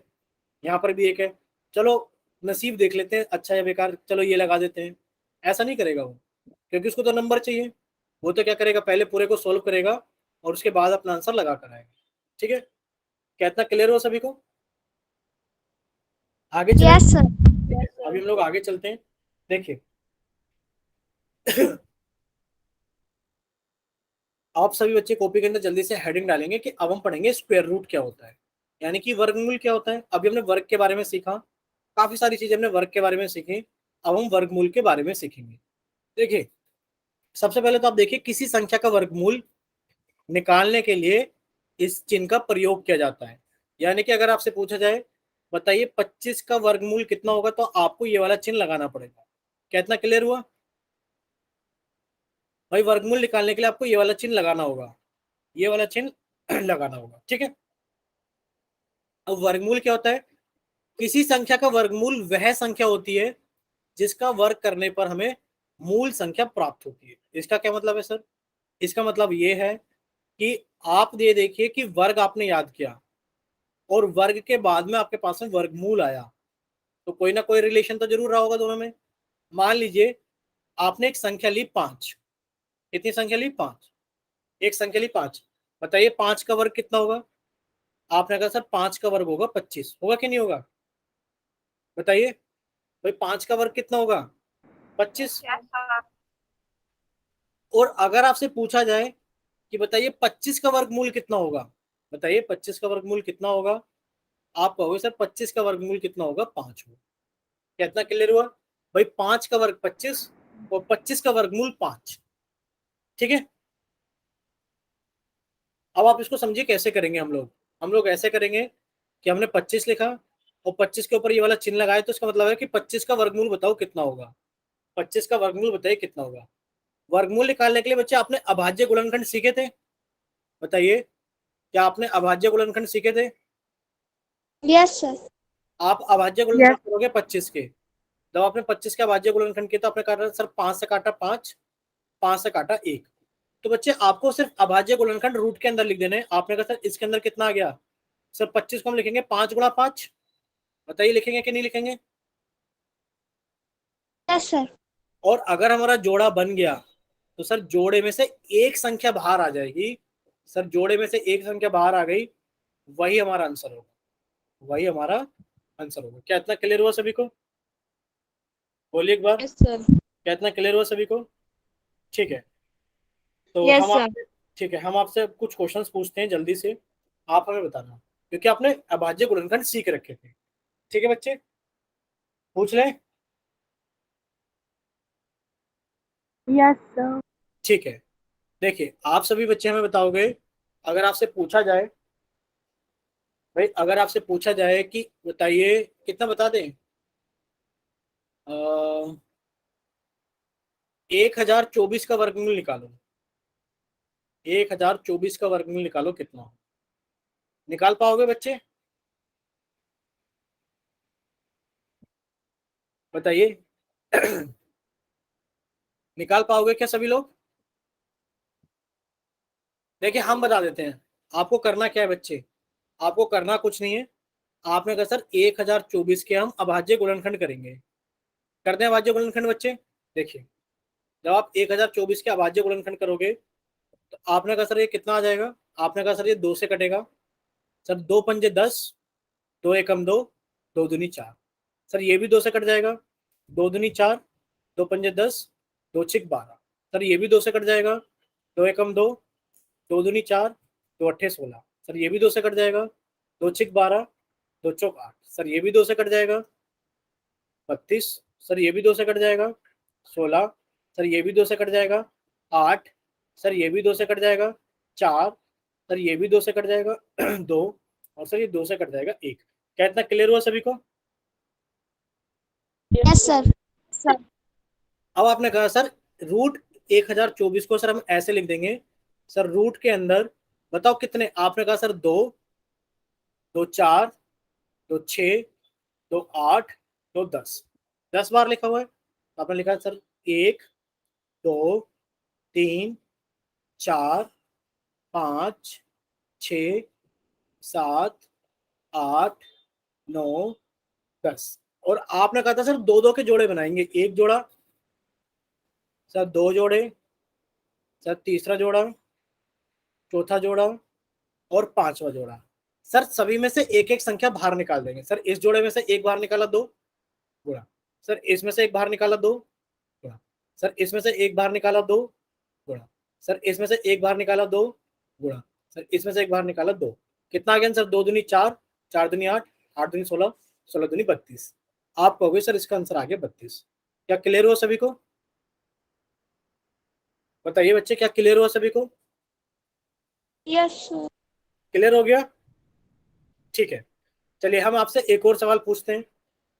यहाँ पर भी 1 है, चलो नसीब देख लेते हैं अच्छा या बेकार, चलो ये लगा देते हैं। ऐसा नहीं करेगा वो, क्योंकि उसको तो नंबर चाहिए। वो तो क्या करेगा, पहले पूरे को सोल्व करेगा और उसके बाद अपना आंसर लगा कर आएगा। ठीक है, क्या इतना क्लियर हो सभी को? आगे चले। Yes sir. अभी हम लोग आगे चलते हैं। देखिए आप सभी बच्चे कॉपी के अंदर जल्दी से हेडिंग डालेंगे कि अब हम पढ़ेंगे स्क्वायर रूट क्या होता है, यानी कि वर्गमूल क्या होता है। अभी हमने वर्ग के बारे में सीखा, काफी सारी चीजें हमने वर्ग के बारे में सीखी, अब हम वर्गमूल के बारे में सीखेंगे। देखिए सबसे पहले तो आप देखिए, किसी संख्या का वर्गमूल निकालने के लिए इस चिन्ह का प्रयोग किया जाता है। यानी कि अगर आपसे पूछा जाए बताइए 25 का वर्गमूल कितना होगा, तो आपको ये वाला चिन्ह लगाना पड़ेगा। क्या इतना क्लियर हुआ? भाई वर्गमूल निकालने के लिए आपको ये वाला चिन्ह लगाना होगा, ये वाला चिन्ह लगाना होगा, ठीक है। अब वर्गमूल क्या होता है? किसी संख्या का वर्गमूल वह संख्या होती है जिसका वर्ग करने पर हमें मूल संख्या प्राप्त होती है। इसका क्या मतलब है सर? इसका मतलब ये है कि आप ये देखिए कि वर्ग आपने याद किया और वर्ग के बाद में आपके पास में वर्गमूल आया, तो कोई ना कोई रिलेशन तो जरूर रहा होगा दोनों में। मान लीजिए आपने एक संख्या ली 5। कितनी संख्या ली? 5। एक संख्या ली 5। बताइए 5 का वर्ग कितना होगा? आपने कहा सर 5 का वर्ग होगा 25। होगा कि नहीं होगा? बताइए भाई 5 का वर्ग कितना होगा? 25। Yes, sir. और अगर आपसे पूछा जाए कि बताइए 25 का वर्गमूल कितना होगा, बताइए 25 का वर्गमूल कितना होगा, आप कहोगे सर 25 का वर्गमूल कितना होगा? 5 होगा। क्या इतना क्लियर हुआ? भाई 5 का वर्ग 25 और 25 का वर्गमूल 5। ठीक है, अब आप इसको समझिए कैसे करेंगे हम लोग ऐसे करेंगे कि हमने 25 लिखा और 25 के ऊपर ये वाला चिन्ह लगाया, तो इसका मतलब है कि 25 का वर्गमूल बताओ कितना होगा। 25 का वर्गमूल बताइए कितना होगा। वर्गमूल निकालने के लिए बच्चे आपने अभाज्य गुणनखंड सीखे थे? बताइए, क्या आपने अभाज्य गुणनखंड सीखे थे? Yes sir. आप अभाज्य गुणनखंड Yes. करोगे 25 के, जब आपने 25 के अभाज्य गुणनखंड किया तो आपने काटा सर 5 से काटा 5, 5 से काटा 1। तो बच्चे आपको सिर्फ अभाज्य गुणनखंड रूट के अंदर लिख देने। आपने कहा सर इसके अंदर कितना आ गया? सर 25 को हम लिखेंगे 5 गुणा 5। बताइए लिखेंगे कि नहीं लिखेंगे? Yes sir. और अगर हमारा जोड़ा बन गया तो सर जोड़े में से एक संख्या बाहर आ जाएगी। सर जोड़े में से एक संख्या बाहर आ गई, वही हमारा आंसर होगा, वही हमारा आंसर होगा। क्या इतना क्लियर हुआ सभी को? बोलिए एक बार, Yes, sir. क्या इतना क्लियर हुआ सभी को? ठीक है, तो Yes, हम sir. आपसे ठीक है, हम आपसे कुछ क्वेश्चंस पूछते हैं जल्दी से, आप हमें बताना, क्योंकि आपने अभाज्य गुणनखंड सीख रखे थे। ठीक है बच्चे, पूछ लें? Yes, sir. ठीक है, देखिए आप सभी बच्चे हमें बताओगे, अगर आपसे पूछा जाए, भाई अगर आपसे पूछा जाए कि बताइए कितना बता दें, 1024 का वर्गमूल निकालो। 1024 का वर्गमूल निकालो, कितना हो? निकाल पाओगे बच्चे? बताइए निकाल पाओगे क्या सभी लोग? देखिए हम बता देते हैं, आपको करना क्या है बच्चे, आपको करना कुछ नहीं है। आपने कहा सर 1024 के हम अभाज्य गुणनखंड करेंगे। कर दें अभाज्य गुणनखंड बच्चे? देखिए जब आप 1024 के अभाज्य गुणनखंड करोगे तो आपने कहा सर ये कितना आ जाएगा? आपने कहा सर ये 2 से कटेगा। सर 2 पंजे 10, 2 एकम 2, 2 दूनी 4। सर ये भी 2 से कट जाएगा, 2 दूनी 4, 2 पंजे 10, 2 छिक 12। सर ये भी 2 से कट जाएगा, 2 एकम 2, 2 दूनी 4, 2 अट्ठे 16। सर ये भी 2 से कट जाएगा, 2 छिक 12, 2 चौक 8। सर ये भी 2 से कट जाएगा, 32। सर ये भी 2 से कट जाएगा, 16। सर ये भी 2 से कट जाएगा, 8। सर ये भी 2 से कट जाएगा, 4। सर ये भी 2 से कट जाएगा 2। और सर ये 2 से कट जाएगा 1। क्या इतना क्लियर हुआ सभी को? Yes sir. Sir. अब आपने कहा सर रूट 1024 को सर हम ऐसे लिख देंगे, सर रूट के अंदर बताओ कितने? आपने कहा सर 2, 2 4, 2 6, 2 8, 2 10। 10 बार लिखा हुआ है। तो आपने लिखा सर 1, 2, 3, 4, 5, 6, 7, 8, 9, 10। और आपने कहा था सर दो दो के जोड़े बनाएंगे, एक जोड़ा, सर 2 जोड़े, सर तीसरा जोड़ा, चौथा जोड़ा और 5वां जोड़ा। सर सभी में से एक एक संख्या बाहर निकाल देंगे। सर इस जोड़े में से एक बाहर निकाला 2 गुणा, सर इसमें से एक बाहर निकाला 2 गुणा, सर इसमें से एक बाहर निकाला 2 गुणा, सर इसमें से एक बाहर निकाला 2 गुणा, सर इसमें से एक बाहर निकाला 2। कितना आ गया सर? 2 दूनी 4, 4 दूनी 8, 8 दूनी 16, 16 दूनी 32। आप कहोगे सर इसका आंसर आ गया 32। क्या क्लियर हुआ सभी को? बताइए बच्चे, क्या क्लियर हुआ सभी को? Yes sir. क्लियर हो गया? ठीक है, चलिए हम आपसे एक और सवाल पूछते हैं।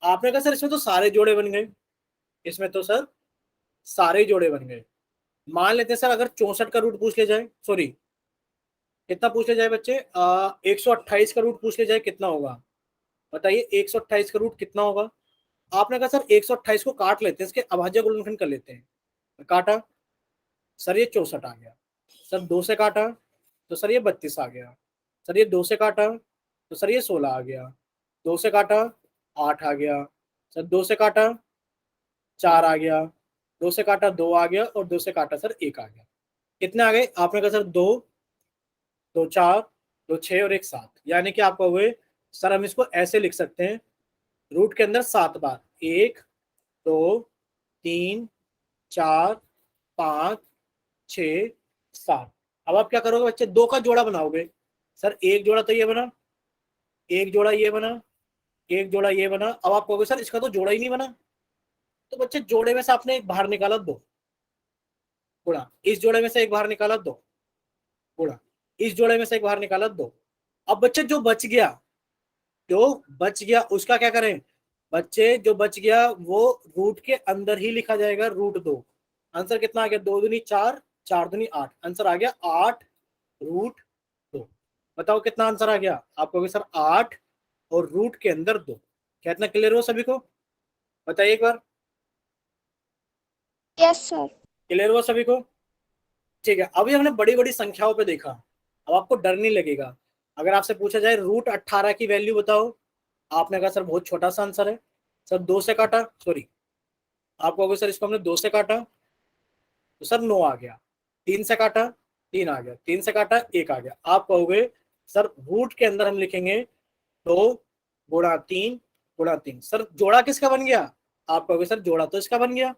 आपने कहा सर इसमें तो सारे जोड़े बन गए, इसमें तो सर सारे जोड़े बन गए। मान लेते हैं सर अगर 64 का रूट पूछ ले जाए, सॉरी कितना पूछ ले जाए बच्चे, 128 का रूट पूछ ले जाए, कितना होगा? बताइए 128 का रूट कितना होगा। आपने कहा सर 128 को काट लेते हैं, इसके अभाज्य गुणनखंड कर लेते हैं। काटा सर ये 64 आ गया। सर 2 से काटा तो सर ये 32 आ गया। सर ये 2 से काटा तो सर ये 16 आ गया। 2 से काटा 8 आ गया। सर 2 से काटा 4 आ गया। 2 से काटा 2 आ गया और 2 से काटा सर 1 आ गया। कितने आ गए आपने कहा सर 2, 2 4, 2 6 और 1 7। यानी कि आप कहोगे सर हम इसको ऐसे लिख सकते हैं, रूट के अंदर 7 बार 1 2 3 4 5 6 7। अब आप क्या करोगे बच्चे, 2 का जोड़ा बनाओगे। सर एक जोड़ा तो ये बना, एक जोड़ा ये बना, एक जोड़ा ये बना। अब आप कहोगे सर इसका तो जोड़ा ही नहीं बना। तो बच्चे जोड़े में से आपने एक बाहर निकाला 2, गुणा इस जोड़े में से एक बाहर निकाला 2, गुणा इस जोड़े में से एक बाहर निकाला 2। अब बच्चे जो बच गया, जो बच गया उसका क्या करें बच्चे, जो बच गया वो रूट के अंदर ही लिखा जाएगा, रूट 2। आंसर कितना आ गया, 2 दूनी 4, 4 दूनी 8। आंसर आ गया 8 रूट 2। बताओ कितना आंसर आ गया। आप कहोगे सर 8 और रूट के अंदर 2। क्या इतना क्लियर हो सभी को, बताइए एक बार। Yes sir. क्लियर हुआ सभी को, ठीक है। अभी हमने बड़ी बड़ी संख्याओं पे देखा, अब आपको डर नहीं लगेगा। अगर आपसे पूछा जाए रूट 18 की वैल्यू बताओ, आपने कहा सर बहुत छोटा सा आंसर है। सर 2 से काटा, सॉरी आप कहोगे सर इसको हमने 2 से काटा तो सर 9 आ गया। 3 से काटा 3 आ गया। 3 से काटा 1 आ गया। आप कहोगे सर रूट के अंदर हम लिखेंगे 2 गुणा 3 गुणा 3। सर जोड़ा किसका बन गया, आप कहोगे सर जोड़ा तो इसका बन गया।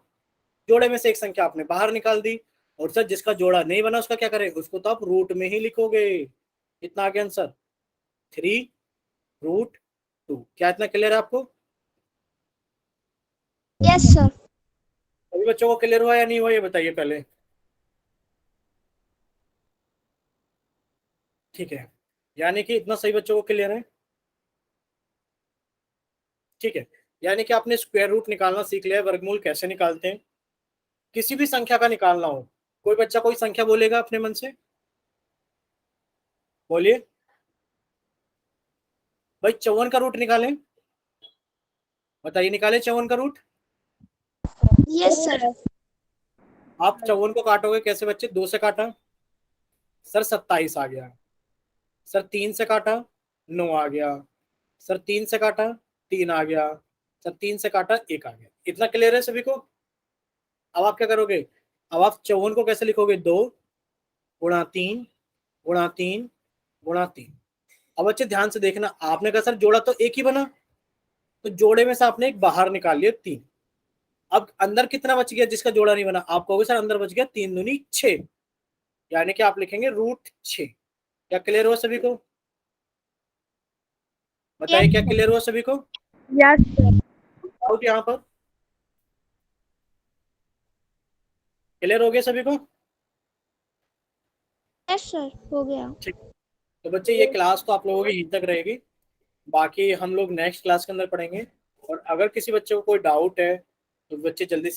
जोड़े में से एक संख्या आपने बाहर निकाल दी। और सर जिसका जोड़ा नहीं बना उसका क्या करें, उसको तो आप रूट में ही लिखोगे। कितना आ गया आंसर, 3 रूट 2। क्या इतना क्लियर है आपको, यस सर। अभी बच्चों को क्लियर हुआ या नहीं हुआ ये बताइए पहले। ठीक है, यानी कि इतना सही बच्चों को क्लियर है। ठीक है, यानी कि आपने स्क्वायर रूट निकालना सीख लिया है, वर्गमूल कैसे निकालते हैं। किसी भी संख्या का निकालना हो, कोई बच्चा कोई संख्या बोलेगा अपने मन से, बोलिए भाई 54 का रूट निकालें। बताइए निकाले 54 का रूट। Yes sir. आप 54 को काटोगे कैसे बच्चे, 2 से काटा सर 27 आ गया। सर 3 से काटा 9 आ गया। सर 3 से काटा 3 आ गया। सर 3 से काटा 1 आ गया। इतना क्लियर है सभी को। अब आप क्या करोगे, अब आप 54 को कैसे लिखोगे, 2 गुणा 3 गुणा 3 गुणा 3। अब बच्चे ध्यान से देखना, आपने कहा सर जोड़ा तो एक ही बना, तो जोड़े में से आपने एक बाहर निकाल लिया 3। अब अंदर कितना बच गया जिसका जोड़ा नहीं बना, आप कहोगे सर अंदर बच गया 3 दूनी 6। यानी कि आप लिखेंगे रूट 6। क्या क्लियर हुआ सभी को, बताइए क्या क्लियर हुआ सभी को। Yes sir. डाउट यहाँ पर, क्लियर हो गया सभी को। यस सर हो गया। ठीक, तो बच्चे ये क्लास तो आप लोगों की यहीं तक रहेगी, बाकी हम लोग नेक्स्ट क्लास के अंदर पढ़ेंगे। और अगर किसी बच्चे को कोई डाउट है तो बच्चे जल्दी से